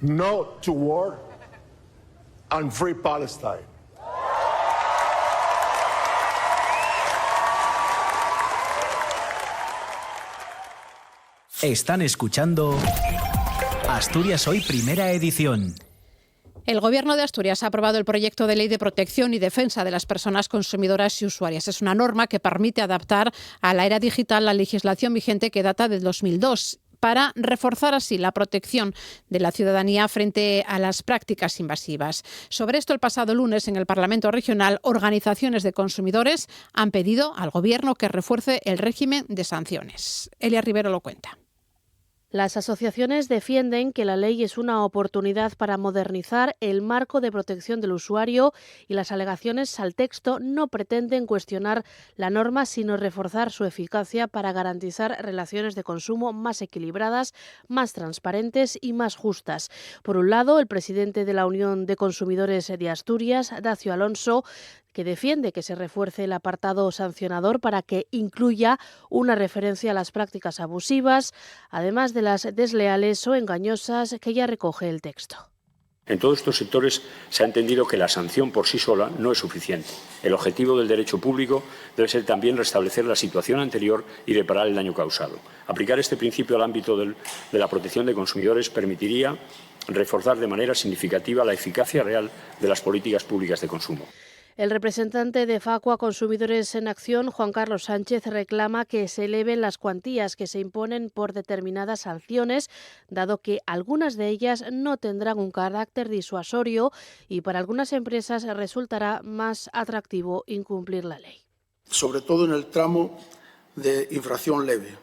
No to war and free Palestine. Están escuchando Asturias Hoy, primera edición. El Gobierno de Asturias ha aprobado el proyecto de ley de protección y defensa de las personas consumidoras y usuarias. Es una norma que permite adaptar a la era digital la legislación vigente que data del 2002 para reforzar así la protección de la ciudadanía frente a las prácticas invasivas. Sobre esto, el pasado lunes en el Parlamento Regional, organizaciones de consumidores han pedido al Gobierno que refuerce el régimen de sanciones. Elia Rivero lo cuenta. Las asociaciones defienden que la ley es una oportunidad para modernizar el marco de protección del usuario y las alegaciones al texto no pretenden cuestionar la norma, sino reforzar su eficacia para garantizar relaciones de consumo más equilibradas, más transparentes y más justas. Por un lado, el presidente de la Unión de Consumidores de Asturias, Dacio Alonso, que defiende que se refuerce el apartado sancionador para que incluya una referencia a las prácticas abusivas, además de las desleales o engañosas que ya recoge el texto. En todos estos sectores se ha entendido que la sanción por sí sola no es suficiente. El objetivo del derecho público debe ser también restablecer la situación anterior y reparar el daño causado. Aplicar este principio al ámbito de la protección de consumidores permitiría reforzar de manera significativa la eficacia real de las políticas públicas de consumo. El representante de Facua Consumidores en Acción, Juan Carlos Sánchez, reclama que se eleven las cuantías que se imponen por determinadas sanciones, dado que algunas de ellas no tendrán un carácter disuasorio y para algunas empresas resultará más atractivo incumplir la ley. Sobre todo en el tramo de infracción leve.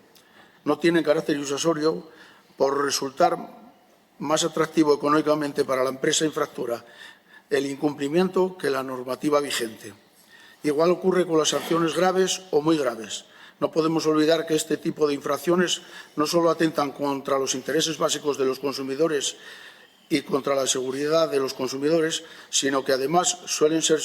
No tienen carácter disuasorio por resultar más atractivo económicamente para la empresa infractora el incumplimiento que la normativa vigente. Igual ocurre con las sanciones graves o muy graves. No podemos olvidar que este tipo de infracciones no solo atentan contra los intereses básicos de los consumidores y contra la seguridad de los consumidores, sino que además suelen ser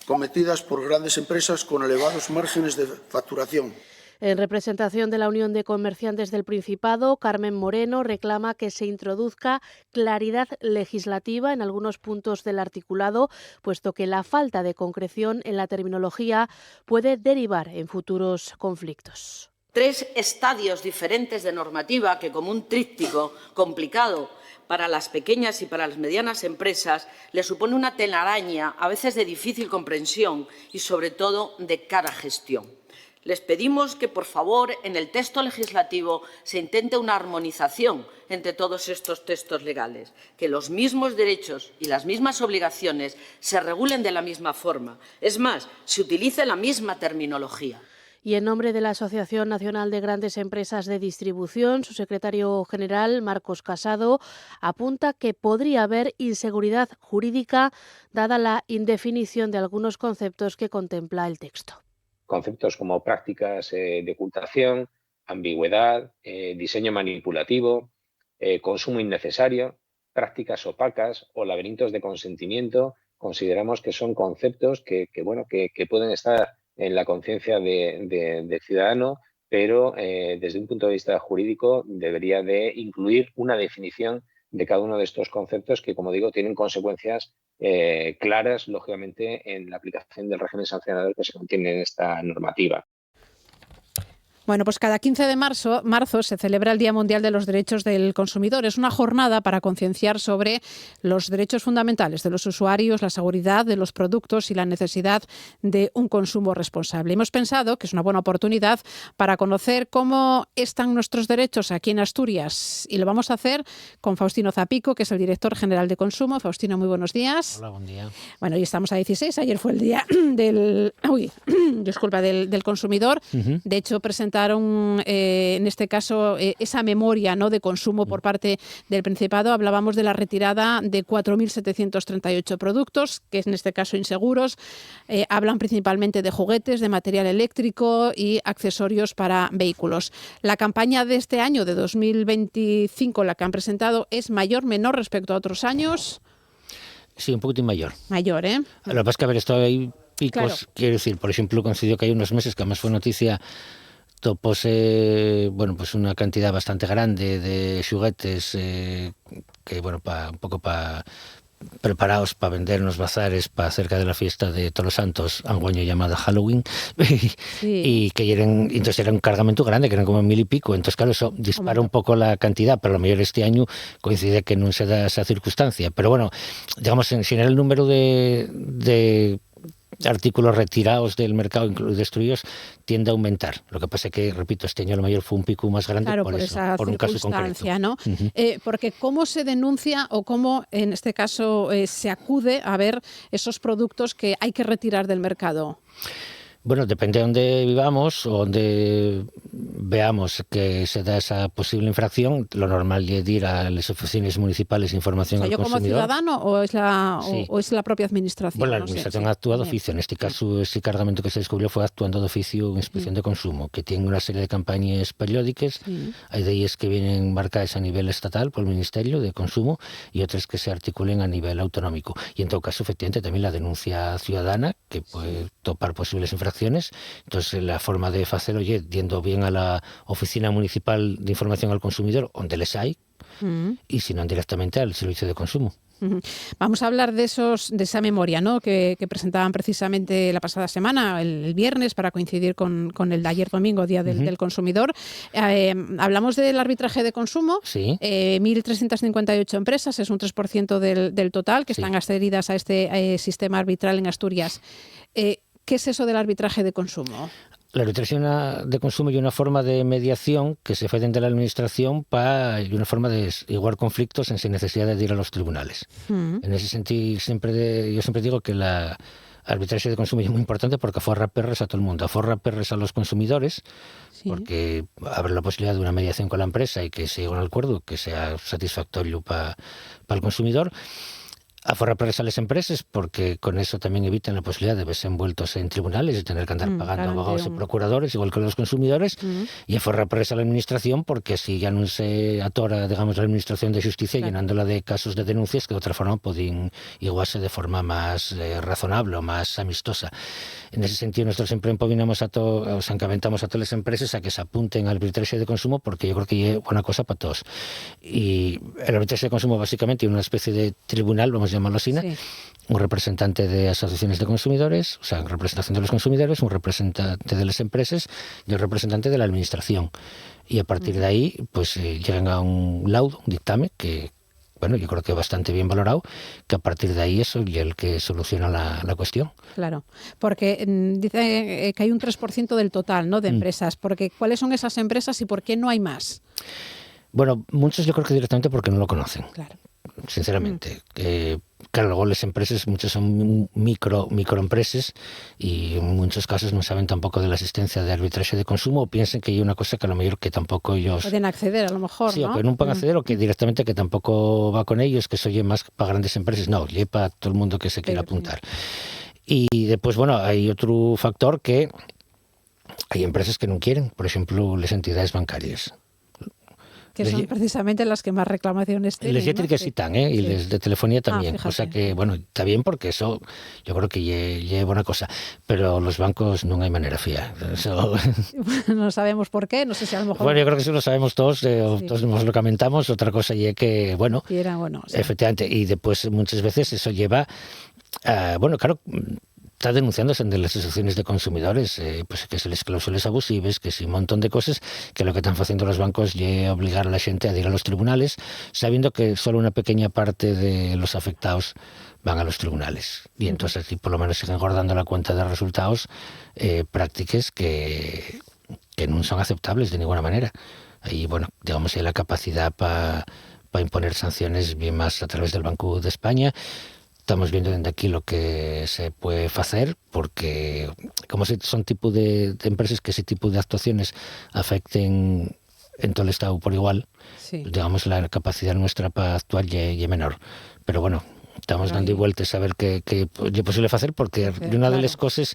cometidas por grandes empresas con elevados márgenes de facturación. En representación de la Unión de Comerciantes del Principado, Carmen Moreno reclama que se introduzca claridad legislativa en algunos puntos del articulado, puesto que la falta de concreción en la terminología puede derivar en futuros conflictos. 3 estadios diferentes de normativa que, como un tríptico complicado para las pequeñas y para las medianas empresas, le supone una telaraña a veces de difícil comprensión y, sobre todo, de cara gestión. Les pedimos que, por favor, en el texto legislativo se intente una armonización entre todos estos textos legales, que los mismos derechos y las mismas obligaciones se regulen de la misma forma. Es más, se utilice la misma terminología. Y en nombre de la Asociación Nacional de Grandes Empresas de Distribución, su secretario general, Marcos Casado, apunta que podría haber inseguridad jurídica dada la indefinición de algunos conceptos que contempla el texto. Conceptos como prácticas de ocultación, ambigüedad, diseño manipulativo, consumo innecesario, prácticas opacas o laberintos de consentimiento, consideramos que son conceptos que pueden estar en la conciencia del ciudadano, pero desde un punto de vista jurídico debería de incluir una definición de cada uno de estos conceptos que, como digo, tienen consecuencias claras, lógicamente, en la aplicación del régimen sancionador que se contiene en esta normativa. Bueno, pues cada 15 de marzo se celebra el Día Mundial de los Derechos del Consumidor. Es una jornada para concienciar sobre los derechos fundamentales de los usuarios, la seguridad de los productos y la necesidad de un consumo responsable. Hemos pensado que es una buena oportunidad para conocer cómo están nuestros derechos aquí en Asturias. Y lo vamos a hacer con Faustino Zapico, que es el director general de Consumo. Faustino, muy buenos días. Hola, buen día. Bueno, hoy estamos a 16. Ayer fue el Día del Consumidor. De hecho, presentaron en este caso esa memoria, ¿no?, de consumo por parte del Principado. Hablábamos de la retirada de 4.738 productos, que en este caso inseguros. Hablan principalmente de juguetes, de material eléctrico y accesorios para vehículos. La campaña de este año, de 2025, la que han presentado, ¿es mayor, menor respecto a otros años? Sí, un poquitín mayor. Mayor, ¿eh? Lo que pasa es que haber estado ahí picos, Claro. quiero decir, por ejemplo, coincidió que hay unos meses, que además fue noticia, topóse, pues una cantidad bastante grande de xuguetes que, un poco preparados para vender en los bazares para cerca de la fiesta de Todos los Santos, anguaño llamada Halloween, y que entonces era un cargamento grande, que eran como 1.000 y pico, entonces claro, eso dispara un poco la cantidad, pero a lo mejor este año coincide que no se da esa circunstancia, pero bueno, digamos, si en el número de artículos retirados del mercado, incluidos destruidos, tiende a aumentar. Lo que pasa es que, repito, este año a lo mejor fue un pico más grande, Claro, por eso, esa por un caso circunstancia, concreto. ¿no? Porque ¿cómo se denuncia o cómo, en este caso, se acude a ver esos productos que hay que retirar del mercado? Bueno, depende de dónde vivamos o donde veamos que se da esa posible infracción. Lo normal es ir a las oficinas municipales de información O sea, al ¿yo como consumidor. ciudadano Sí. o es la propia administración? Bueno, la No sé, administración sí. ha actuado de Bien. oficio. En este caso, ese cargamento que se descubrió fue actuando de oficio en Inspección de Consumo, que tiene una serie de campañas periódicas. Hay de ellas que vienen marcadas a nivel estatal por el Ministerio de Consumo y otras que se articulen a nivel autonómico. Y en todo caso, efectivamente, también la denuncia ciudadana, que puede topar posibles infracciones. Entonces, la forma de hacerlo es yendo bien a la Oficina Municipal de Información al Consumidor, donde les hay, y si no, directamente al Servicio de Consumo. Vamos a hablar de esa memoria, ¿no?, que presentaban precisamente la pasada semana, el viernes, para coincidir con el de ayer domingo, Día del Consumidor. Hablamos del arbitraje de consumo. Sí. 1.358 empresas, es un 3% del total, que están adheridas a este sistema arbitral en Asturias. ¿Qué es eso del arbitraje de consumo? La arbitraje de consumo y una forma de mediación que se hace dentro de la administración y una forma de igualar conflictos sin necesidad de ir a los tribunales. En ese sentido, yo siempre digo que la arbitraje de consumo es muy importante porque aforra perres a todo el mundo, aforra perres a los consumidores, porque abre la posibilidad de una mediación con la empresa y que se llegue a un acuerdo que sea satisfactorio para el consumidor. Aforra perres a las empresas porque con eso también evitan la posibilidad de verse envueltos en tribunales y tener que andar pagando abogados y procuradores, igual que los consumidores, y aforra perres a la administración porque si ya no se atora, digamos, la administración de justicia llenándola de casos de denuncias que de otra forma pueden igualarse de forma más razonable o más amistosa. En ese sentido, nosotros siempre empovinamos encaventamos a todas las empresas a que se apunten al arbitraje de consumo porque yo creo que es buena cosa para todos. Y el arbitraje de consumo básicamente es una especie de tribunal, vamos a llamarlo así, un representante de asociaciones de consumidores, o sea, representación de los consumidores, un representante de las empresas y un representante de la administración. Y a partir de ahí, pues llegan a un laudo, un dictamen que, bueno, yo creo que bastante bien valorado, que a partir de ahí eso y el que soluciona la cuestión. Claro, porque dice que hay un 3% del total, ¿no?, de empresas, porque ¿cuáles son esas empresas y por qué no hay más? Bueno, muchos yo creo que directamente porque no lo conocen. Claro. Sinceramente. Claro, luego las empresas, muchas son microempresas y en muchos casos no saben tampoco de la existencia de arbitraje de consumo o piensan que hay una cosa que a lo mejor que tampoco ellos... Pueden acceder, a lo mejor, sí, ¿no? o que no pueden acceder o que directamente que tampoco va con ellos, que eso oye más para grandes empresas. No, oye para todo el mundo que se quiera apuntar. Y después, bueno, hay otro factor que hay empresas que no quieren, por ejemplo, las entidades bancarias. Que son precisamente las que más reclamaciones tienen. Les eléctricas sí están, y les de telefonía también. O sea que, bueno, está bien porque eso yo creo que es buena cosa. Pero los bancos no hay manera fía. Eso... No sabemos por qué, no sé si a lo mejor... Bueno, yo creo que eso lo sabemos todos, todos nos lo comentamos. Otra cosa es que, bueno, efectivamente, y después muchas veces eso lleva a, bueno, claro... Está denunciándose de las asociaciones de consumidores, pues que se les cláusulas abusivas, que sí, un montón de cosas, que lo que están haciendo los bancos es obligar a la gente a ir a los tribunales, sabiendo que solo una pequeña parte de los afectados van a los tribunales. Y entonces así por lo menos siguen guardando la cuenta de resultados prácticas que no son aceptables de ninguna manera. Ahí, bueno, digamos, hay la capacidad para imponer sanciones bien más a través del Banco de España. Estamos viendo desde aquí lo que se puede hacer porque como son tipo de empresas que ese tipo de actuaciones afecten en todo el Estado por igual, digamos la capacidad nuestra para actuar es menor. Pero bueno, estamos dando vueltas a ver qué es posible hacer porque una de las cosas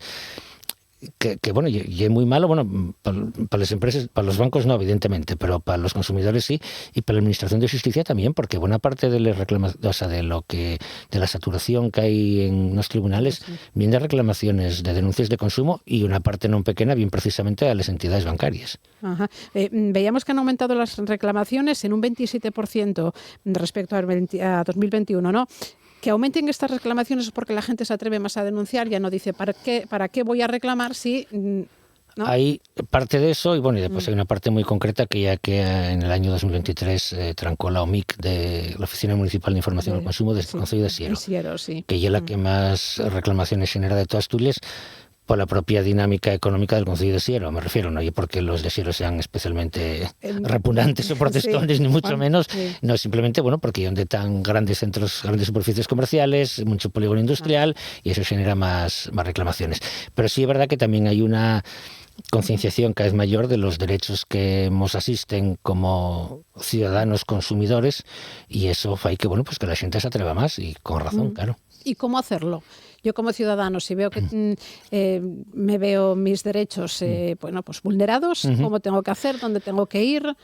que bueno, y es muy malo, bueno, para las empresas, para los bancos no, evidentemente, pero para los consumidores sí, y para la Administración de Justicia también, porque buena parte de las reclamaciones, o sea, de la saturación que hay en los tribunales, viene de reclamaciones de denuncias de consumo y una parte no pequeña, bien precisamente a las entidades bancarias. Ajá. Veíamos que han aumentado las reclamaciones en un 27% respecto a 2021, ¿no? Que aumenten estas reclamaciones porque la gente se atreve más a denunciar, ya no dice ¿para qué voy a reclamar si...? ¿no? Hay parte de eso y bueno, y después hay una parte muy concreta que ya que en el año 2023 trancó la OMIC de la Oficina Municipal de Información al Consumo del Concello de Siero, que es la que más reclamaciones genera de todas Asturias por la propia dinámica económica del Concello de Siero, me refiero, no y porque los de Siero sean especialmente repugnantes o protestones, ni mucho menos, no, simplemente, bueno, porque hay donde están grandes centros, grandes superficies comerciales, mucho polígono industrial, y eso genera más reclamaciones. Pero sí es verdad que también hay una concienciación cada vez mayor de los derechos que nos asisten como ciudadanos consumidores, y eso hay que, bueno, pues que la gente se atreva más, y con razón, claro. ¿Y cómo hacerlo? Yo como ciudadano, si veo que me veo mis derechos bueno, pues vulnerados, ¿cómo tengo que hacer? ¿Dónde tengo que ir?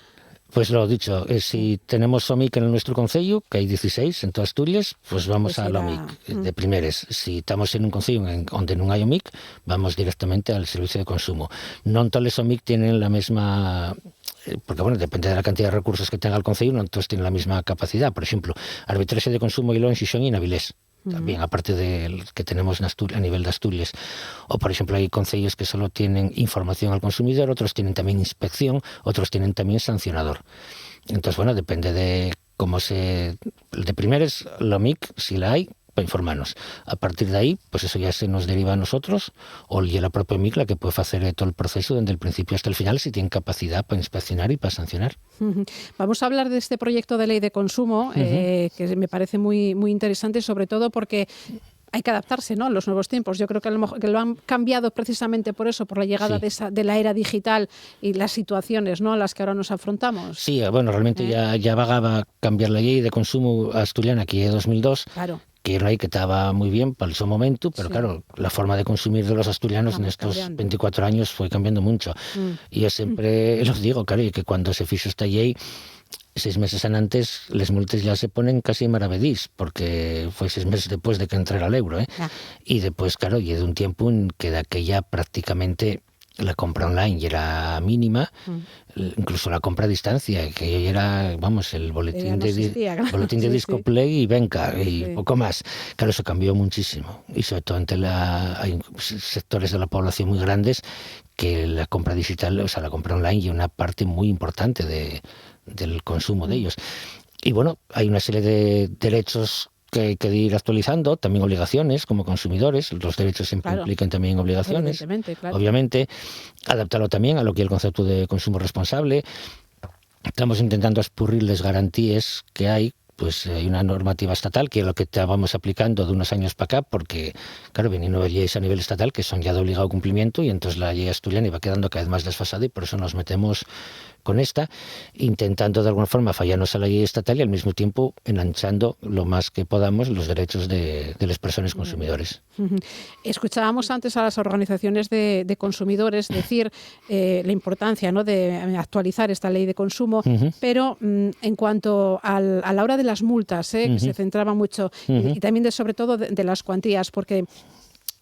Pues lo dicho, si tenemos OMIC en nuestro concello, que hay 16 en todas Asturias, pues vamos a la OMIC de primeres. Si estamos en un concello donde no hay OMIC, vamos directamente al servicio de consumo. No todos los OMIC tienen la misma... Porque bueno, depende de la cantidad de recursos que tenga el concello, no todos tienen la misma capacidad. Por ejemplo, arbitraje de consumo y lo en Xixón y en Avilés. También, aparte del que tenemos a nivel de Asturias. O, por ejemplo, hay concellos que solo tienen información al consumidor, otros tienen también inspección, otros tienen también sancionador. Entonces, bueno, depende de cómo de primeros, la OMIC, si la hay, para informarnos. A partir de ahí, pues eso ya se nos deriva a nosotros, o ya la propia OMIC la que puede hacer todo el proceso desde el principio hasta el final, si tiene capacidad para inspeccionar y para sancionar. Vamos a hablar de este proyecto de ley de consumo, que me parece muy, muy interesante, sobre todo porque hay que adaptarse, ¿no?, a los nuevos tiempos. Yo creo que a lo mejor que lo han cambiado precisamente por eso, por la llegada de la era digital y las situaciones, ¿no?, a las que ahora nos afrontamos. Sí, bueno, realmente ya vagaba cambiar la ley de consumo asturiana aquí de 2002. Claro. Que era una ley que estaba muy bien para el su momento, pero claro, la forma de consumir de los asturianos en estos 24 años fue cambiando mucho. Y yo siempre los digo, claro, y que cuando se fijo esta ley, 6 meses antes, les multes ya se ponen casi maravedís, porque fue 6 meses después de que entrara el euro, Y después, claro, y de un tiempo en que de aquella prácticamente la compra online ya era mínima, incluso la compra a distancia, que era, vamos, el boletín de Discoplay y Venca y poco más. Claro, eso cambió muchísimo. Y sobre todo hay sectores de la población muy grandes que la compra digital, o sea, la compra online, y una parte muy importante del consumo de ellos. Y bueno, hay una serie de derechos que hay que ir actualizando, también obligaciones como consumidores. Los derechos siempre implican también obligaciones, obviamente, adaptarlo también a lo que es el concepto de consumo responsable. Estamos intentando expurrir las garantías que hay. Pues hay una normativa estatal que es lo que estábamos aplicando de unos años para acá, porque claro, vienen nuevas leyes a nivel estatal que son ya de obligado cumplimiento, y entonces la ley asturiana iba quedando cada vez más desfasada, y por eso nos metemos con esta, intentando de alguna forma fallarnos a la ley estatal y al mismo tiempo enanchando lo más que podamos los derechos de las personas consumidores. Escuchábamos antes a las organizaciones de consumidores decir la importancia, ¿no?, de actualizar esta ley de consumo, pero en cuanto a la hora de las multas, que se centraba mucho, y también sobre todo de las cuantías, porque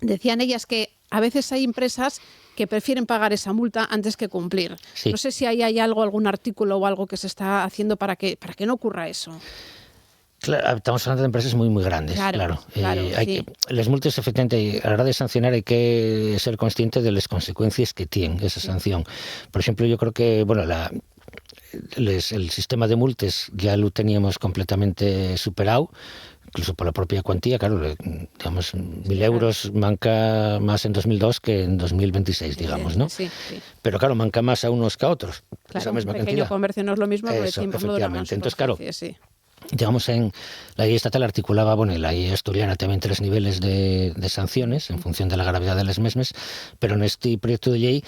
decían ellas que a veces hay empresas que prefieren pagar esa multa antes que cumplir. Sí. No sé si hay algún artículo o algo que se está haciendo para que no ocurra eso. Claro, estamos hablando de empresas muy, muy grandes, claro. Las multas, efectivamente, a la hora de sancionar hay que ser consciente de las consecuencias que tiene esa sanción. Por ejemplo, yo creo que el sistema de multas ya lo teníamos completamente superado, incluso por la propia cuantía. Claro, digamos, 1.000 euros manca más en 2002 que en 2026, digamos, ¿no? Sí. Pero claro, manca más a unos que a otros. Claro, esa misma pequeño cantidad. Comercio no es lo mismo, porque Eso, tiempo no dura más. Entonces, claro, digamos, en la ley estatal articulaba, y la ley asturiana también 3 niveles de sanciones en función de la gravedad de las mismas, pero en este proyecto de ley,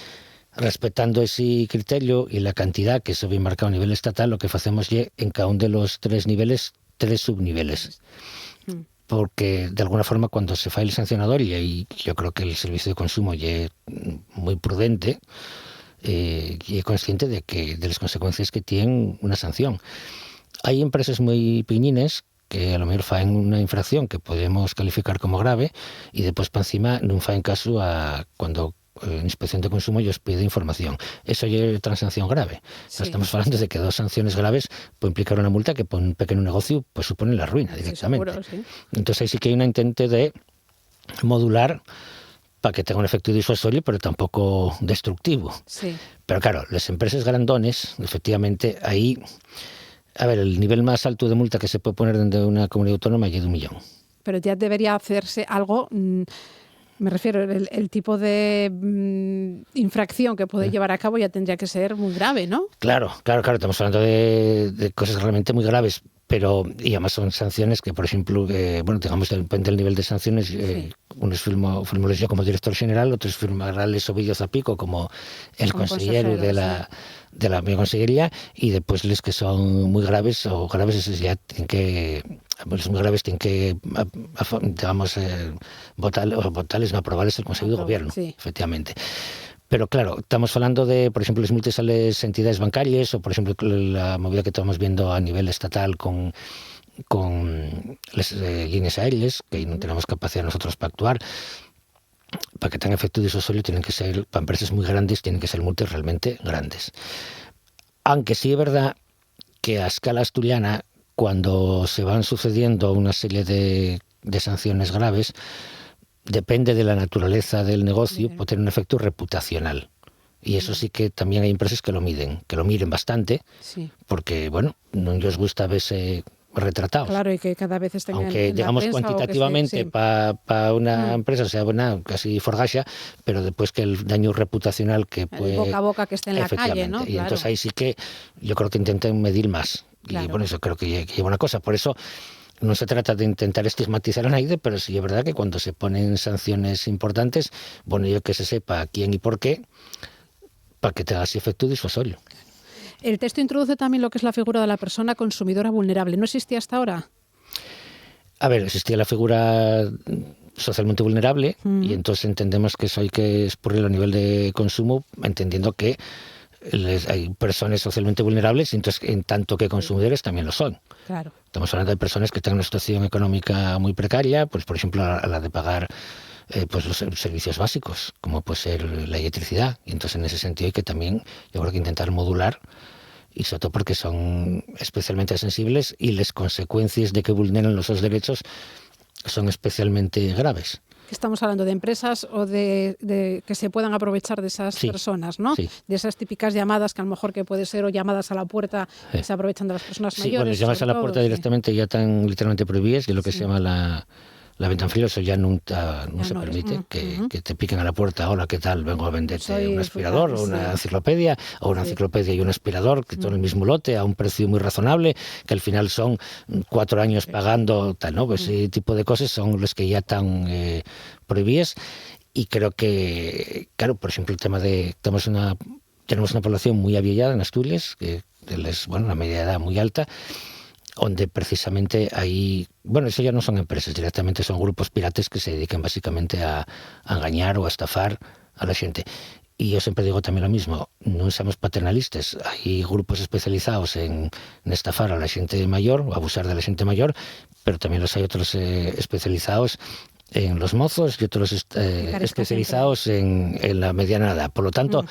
respetando ese criterio y la cantidad que se había marcado a nivel estatal, lo que hacemos es en cada uno de los 3 niveles 3 subniveles. Porque de alguna forma cuando se falla el sancionador, y ahí yo creo que el servicio de consumo ya es muy prudente y es consciente de las consecuencias que tiene una sanción. Hay empresas muy piñines que a lo mejor faen una infracción que podemos calificar como grave, y después para encima no faen caso a cuando Inspección de Consumo ellos pide información. Eso ya es otra sanción grave. Sí. Estamos hablando de que 2 sanciones graves pueden implicar una multa que para un pequeño negocio pues supone la ruina directamente. Sí, seguro, sí. Entonces ahí sí que hay un intento de modular para que tenga un efecto disuasorio, pero tampoco destructivo. Sí. Pero claro, las empresas grandones, efectivamente, ahí, a ver, el nivel más alto de multa que se puede poner dentro de una comunidad autónoma es de 1 millón. Pero ya debería hacerse algo... Me refiero, el tipo de infracción que puede llevar a cabo ya tendría que ser muy grave, ¿no? Claro. Estamos hablando de cosas realmente muy graves, y además son sanciones que, por ejemplo, digamos, depende del nivel de sanciones. Unos firmóles yo como director general, otros firmarles Ovidio Zapico como el consejero de la mi consellería, y después los que son muy graves o graves, esos ya tienen que... Los muy graves tienen que, digamos, votarles, no aprobarles el Consejo de Gobierno, efectivamente. Pero claro, estamos hablando de, por ejemplo, las multas a las entidades bancarias, o por ejemplo la movida que estamos viendo a nivel estatal con las líneas aéreas, que ahí no tenemos capacidad nosotros para actuar. Para que tengan efecto disuasorio tienen que ser, para empresas muy grandes, tienen que ser multas realmente grandes. Aunque sí es verdad que a escala asturiana, cuando se van sucediendo una serie de sanciones graves, depende de la naturaleza del negocio, puede tener un efecto reputacional. Y eso sí que también hay empresas que lo miren bastante, porque, no les gusta verse retratados. Claro, y que cada vez estén aunque en digamos la prensa, cuantitativamente para una empresa sea casi forgasha, pero después que el daño reputacional que puede... boca a boca que esté en la calle, ¿no? Y entonces ahí sí que yo creo que intenten medir más. Claro. Y eso creo que lleva una cosa. Por eso no se trata de intentar estigmatizar a nadie, pero sí es verdad que cuando se ponen sanciones importantes, bueno, yo que se sepa quién y por qué, para que tenga así efecto disuasorio. El texto introduce también lo que es la figura de la persona consumidora vulnerable. ¿No existía hasta ahora? A ver, existía la figura socialmente vulnerable y entonces entendemos que eso hay que expurrirlo a nivel de consumo, entendiendo que hay personas socialmente vulnerables y entonces en tanto que consumidores también lo son. Claro. Estamos hablando de personas que tengan una situación económica muy precaria, pues por ejemplo a la de pagar pues los servicios básicos, como puede ser la electricidad. Y entonces en ese sentido hay que también, yo creo que intentar modular, y sobre todo porque son especialmente sensibles y las consecuencias de que vulneran los derechos son especialmente graves. Estamos hablando de empresas o de que se puedan aprovechar de esas personas, ¿no? Sí. De esas típicas llamadas que a lo mejor que puede ser o llamadas a la puerta que se aprovechan de las personas mayores. Bueno, llamadas a la puerta directamente ya están literalmente prohibidas, y lo que se llama la venta en frío, eso ya no se permite, que te piquen a la puerta. Hola, ¿qué tal? Vengo a venderte un aspirador o una enciclopedia, o una enciclopedia y un aspirador, que todo en el mismo lote, a un precio muy razonable, que al final son 4 años pagando, tal, ¿no? Pues ese tipo de cosas son los que ya están prohibidas. Y creo que, claro, por ejemplo, el tema de... Tenemos una población muy avieillada en Asturias, que es, bueno, una media edad muy alta, donde precisamente hay, bueno, eso ya no son empresas, directamente son grupos piratas que se dedican básicamente a engañar o a estafar a la gente. Y yo siempre digo también lo mismo, no seamos paternalistas, hay grupos especializados en estafar a la gente mayor, o abusar de la gente mayor, pero también los hay otros especializados en los mozos y otros especializados en la mediana edad. Por lo tanto,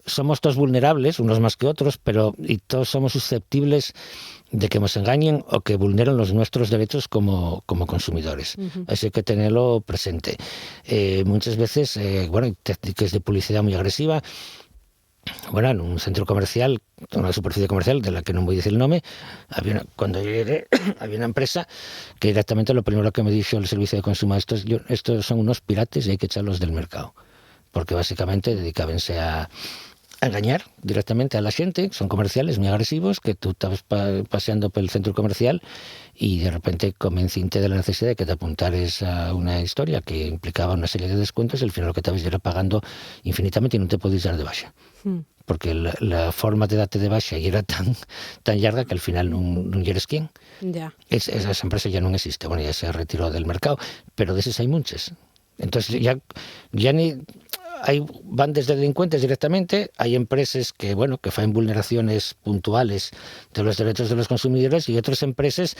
somos todos vulnerables, unos más que otros, y todos somos susceptibles de que nos engañen o que vulneren los nuestros derechos como consumidores. Así que tenerlo presente. Muchas veces, hay técnicas de publicidad muy agresiva. Bueno, en un centro comercial, una superficie comercial, de la que no voy a decir el nombre, cuando yo llegué, había una empresa que directamente lo primero que me dijo el servicio de consumo, estos son unos pirates y hay que echarlos del mercado. Porque básicamente dedicábanse a engañar directamente a la gente, son comerciales muy agresivos, que tú estabas paseando por el centro comercial y de repente convenciste de la necesidad de que te apuntares a una historia que implicaba una serie de descuentos y al final lo que estabas era pagando infinitamente y no te podías dar de baja. Porque la forma de darte de baja ya era tan larga que al final no eres quién. Ya. Esa empresa ya no existe, bueno, ya se retiró del mercado, pero de esas hay muchas. Entonces ya ni... Hay bandas de delincuentes directamente, hay empresas que hacen vulneraciones puntuales de los derechos de los consumidores y otras empresas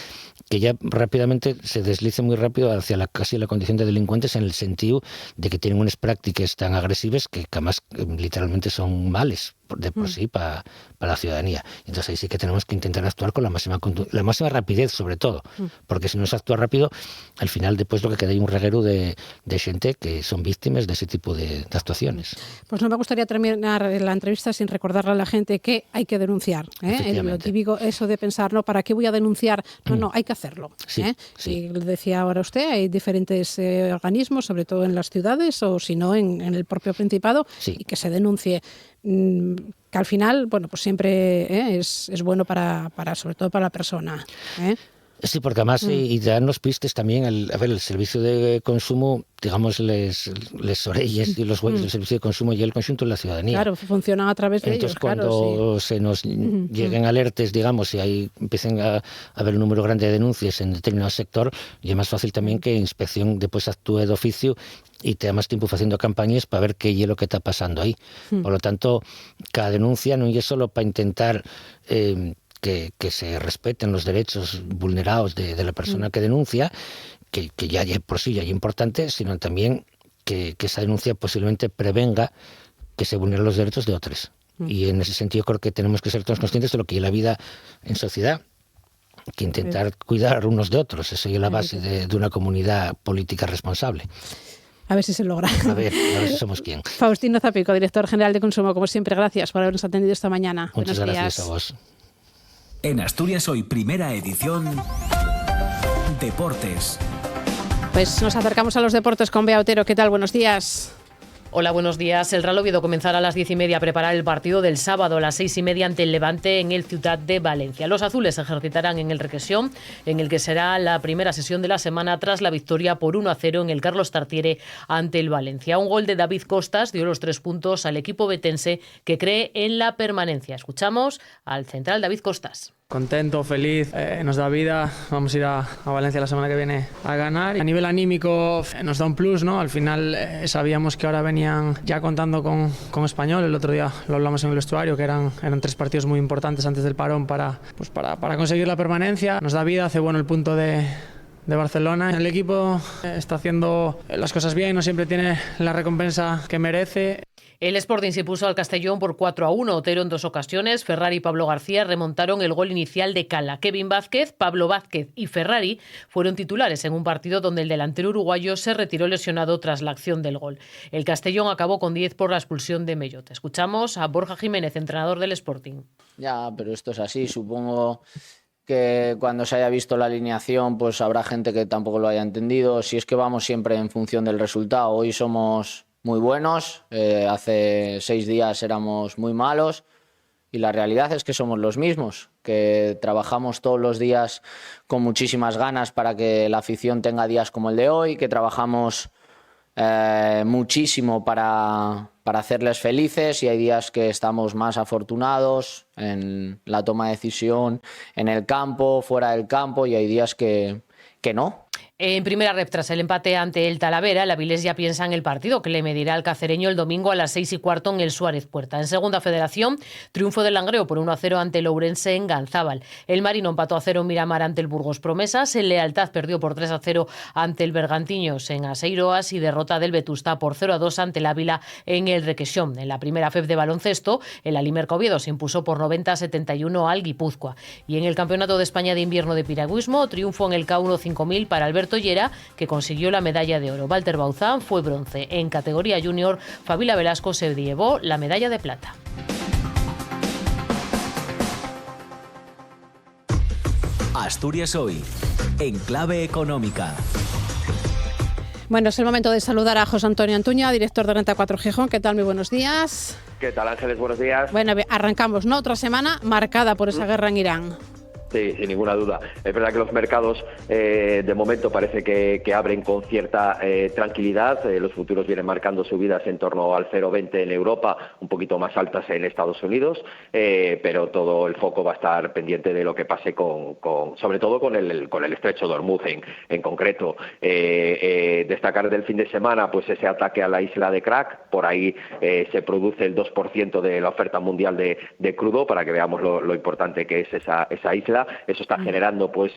que ya rápidamente se deslizan muy rápido hacia casi la condición de delincuentes, en el sentido de que tienen unas prácticas tan agresivas que además literalmente son males de por sí para la ciudadanía. Entonces ahí sí que tenemos que intentar actuar con la máxima rapidez, sobre todo, porque si no se actúa rápido, al final después lo que queda hay un reguero de gente que son víctimas de ese tipo de actuaciones. Pues no me gustaría terminar la entrevista sin recordarle a la gente que hay que denunciar. Lo típico, eso de pensar, ¿no? ¿Para qué voy a denunciar? No, hay que hacerlo. Sí. Y lo decía ahora usted, hay diferentes organismos, sobre todo en las ciudades o si no en el propio Principado, y que se denuncie. Que al final, pues siempre es bueno para sobre todo para la persona. Sí, porque además y dan los pistes también, el servicio de consumo, digamos, les orelles y los güeyes del servicio de consumo y el conjunto de la ciudadanía. Claro, funcionan a través de ellos. Entonces, cuando se nos lleguen alertas, digamos, y ahí empiecen a haber un número grande de denuncias en determinado sector, y es más fácil también que inspección después actúe de oficio y te da más tiempo haciendo campañas para ver qué es lo que está pasando ahí. Por lo tanto, cada denuncia no es solo para intentar que se respeten los derechos vulnerados de la persona que denuncia, que ya por sí ya es importante, sino también que esa denuncia posiblemente prevenga que se vulneren los derechos de otros. Y en ese sentido creo que tenemos que ser todos conscientes de lo que es la vida en sociedad, que intentar cuidar unos de otros. Eso es la base de una comunidad política responsable. A ver si se logra. A ver si somos quién. Faustino Zapico, director general de Consumo, como siempre, gracias por habernos atendido esta mañana. Muchas Buenos gracias días. a vos. En Asturias Hoy, primera edición, Deportes. Pues nos acercamos a los deportes con Bea Otero. ¿Qué tal? Buenos días. Hola, buenos días. El Real Oviedo comenzará a las 10:30 a preparar el partido del sábado a las 6:30 ante el Levante en el Ciutat de Valencia. Los azules se ejercitarán en el Requesón, en el que será la primera sesión de la semana tras la victoria por 1-0 en el Carlos Tartiere ante el Valencia. Un gol de David Costas dio los 3 puntos al equipo betense, que cree en la permanencia. Escuchamos al central David Costas. Contento, feliz, nos da vida, vamos a ir a Valencia la semana que viene a ganar. A nivel anímico nos da un plus, ¿no? Al final sabíamos que ahora venían ya contando con Español, el otro día lo hablamos en el vestuario, que eran 3 partidos muy importantes antes del parón para conseguir la permanencia. Nos da vida, hace bueno el punto de Barcelona. El equipo está haciendo las cosas bien, no siempre tiene la recompensa que merece. El Sporting se puso al Castellón por 4-1. Otero en 2 ocasiones. Ferrari y Pablo García remontaron el gol inicial de Cala. Kevin Vázquez, Pablo Vázquez y Ferrari fueron titulares en un partido donde el delantero uruguayo se retiró lesionado tras la acción del gol. El Castellón acabó con 10 por la expulsión de Mellot. Escuchamos a Borja Jiménez, entrenador del Sporting. Ya, pero esto es así. Supongo que cuando se haya visto la alineación, pues habrá gente que tampoco lo haya entendido. Si es que vamos siempre en función del resultado. Hoy somos muy buenos, hace 6 días éramos muy malos y la realidad es que somos los mismos, que trabajamos todos los días con muchísimas ganas para que la afición tenga días como el de hoy, que trabajamos muchísimo para hacerles felices y hay días que estamos más afortunados en la toma de decisión, en el campo, fuera del campo, y hay días que no. En primera ref, tras el empate ante el Talavera, el Avilés ya piensa en el partido que le medirá al cacereño el domingo a las 6:15 en el Suárez Puerta. En segunda federación, triunfo del Langreo por 1-0 ante el Ourense en Ganzábal. El Marino empató a 0 en Miramar ante el Burgos Promesas. El Lealtad perdió por 3-0 ante el Bergantiños en Aseiroas y derrota del Vetusta por 0-2 ante el Ávila en el Requesón. En la primera FEF de baloncesto, el Alimerca Oviedo se impuso por 90-71 al Guipúzcoa. Y en el Campeonato de España de Invierno de Piragüismo, triunfo en el K1 5000 para Alberto Llera, que consiguió la medalla de oro. Walter Bauzán fue bronce. En categoría junior, Fabiola Velasco se llevó la medalla de plata. Asturias Hoy, en clave económica. Bueno, es el momento de saludar a José Antonio Antuña, director de Renta 4 Gijón. ¿Qué tal? Muy buenos días. ¿Qué tal, Ángeles? Buenos días. Bueno, arrancamos, ¿no? Otra semana marcada por esa guerra en Irán. Sí, sin ninguna duda. Es verdad que los mercados de momento parece que abren con cierta tranquilidad. Los futuros vienen marcando subidas en torno al 0,20 en Europa, un poquito más altas en Estados Unidos, pero todo el foco va a estar pendiente de lo que pase sobre todo con el estrecho de Hormuz en concreto. Destacar del fin de semana pues ese ataque a la isla de Krak. Por ahí se produce el 2% de la oferta mundial de crudo, para que veamos lo importante que es esa isla. Eso está generando pues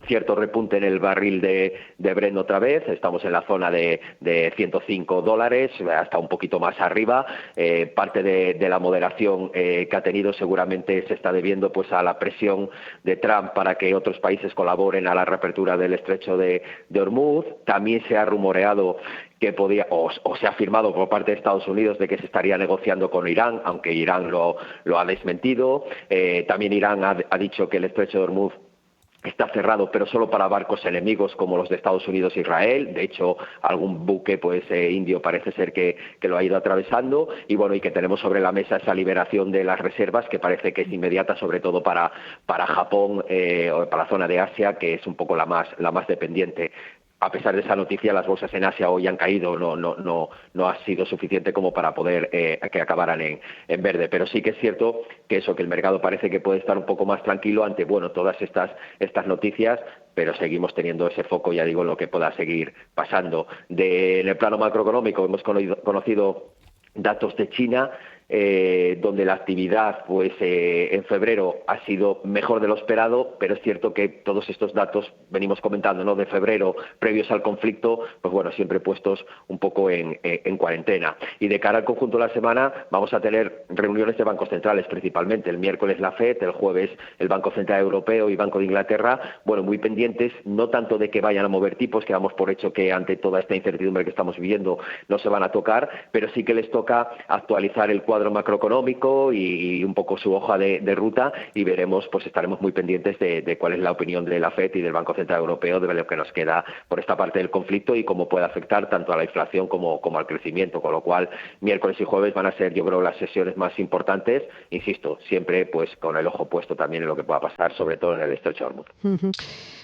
cierto repunte en el barril de Brent otra vez. Estamos en la zona de $105, hasta un poquito más arriba. Parte de la moderación que ha tenido seguramente se está debiendo pues a la presión de Trump para que otros países colaboren a la reapertura del estrecho de Hormuz. También se ha rumoreado que podía, o se ha afirmado por parte de Estados Unidos, de que se estaría negociando con Irán, aunque Irán lo ha desmentido. También Irán ha dicho que el estrecho de Hormuz está cerrado, pero solo para barcos enemigos como los de Estados Unidos e Israel. De hecho, algún buque indio parece ser que lo ha ido atravesando. Y bueno, y que tenemos sobre la mesa esa liberación de las reservas, que parece que es inmediata, sobre todo para Japón o para la zona de Asia, que es un poco la más dependiente. A pesar de esa noticia, las bolsas en Asia hoy han caído, no ha sido suficiente como para poder que acabaran en verde. Pero sí que es cierto que el mercado parece que puede estar un poco más tranquilo ante todas estas noticias, pero seguimos teniendo ese foco, ya digo, en lo que pueda seguir pasando. En el plano macroeconómico hemos conocido datos de China, donde la actividad en febrero ha sido mejor de lo esperado, pero es cierto que todos estos datos, venimos comentando, ¿no?, de febrero previos al conflicto, pues bueno, siempre puestos un poco en cuarentena. Y de cara al conjunto de la semana vamos a tener reuniones de bancos centrales principalmente. El miércoles la FED, el jueves el Banco Central Europeo y Banco de Inglaterra, bueno, muy pendientes, no tanto de que vayan a mover tipos, que damos por hecho que ante toda esta incertidumbre que estamos viviendo no se van a tocar, pero sí que les toca actualizar el cuadro cuadro macroeconómico y un poco su hoja de ruta, y veremos, pues estaremos muy pendientes de cuál es la opinión de la FED y del Banco Central Europeo de lo que nos queda por esta parte del conflicto y cómo puede afectar tanto a la inflación como al crecimiento, con lo cual miércoles y jueves van a ser, yo creo, las sesiones más importantes, insisto, siempre pues con el ojo puesto también en lo que pueda pasar, sobre todo en el estrecho de Hormuz.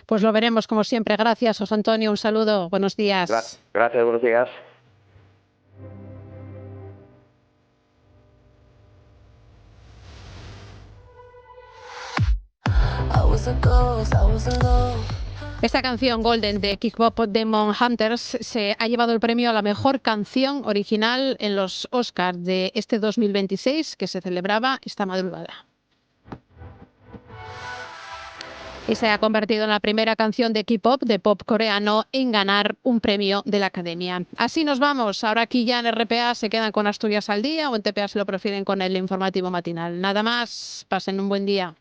Pues lo veremos como siempre. Gracias, José Antonio, un saludo, buenos días. Gracias, buenos días. Esta canción Golden de Kick Pop Demon Hunters se ha llevado el premio a la mejor canción original en los Oscars de este 2026 que se celebraba esta madrugada. Y se ha convertido en la primera canción de K-pop, de pop coreano, en ganar un premio de la Academia. Así nos vamos. Ahora aquí ya en RPA se quedan con Asturias al día o en TPA se lo prefieren con el informativo matinal. Nada más. Pasen un buen día.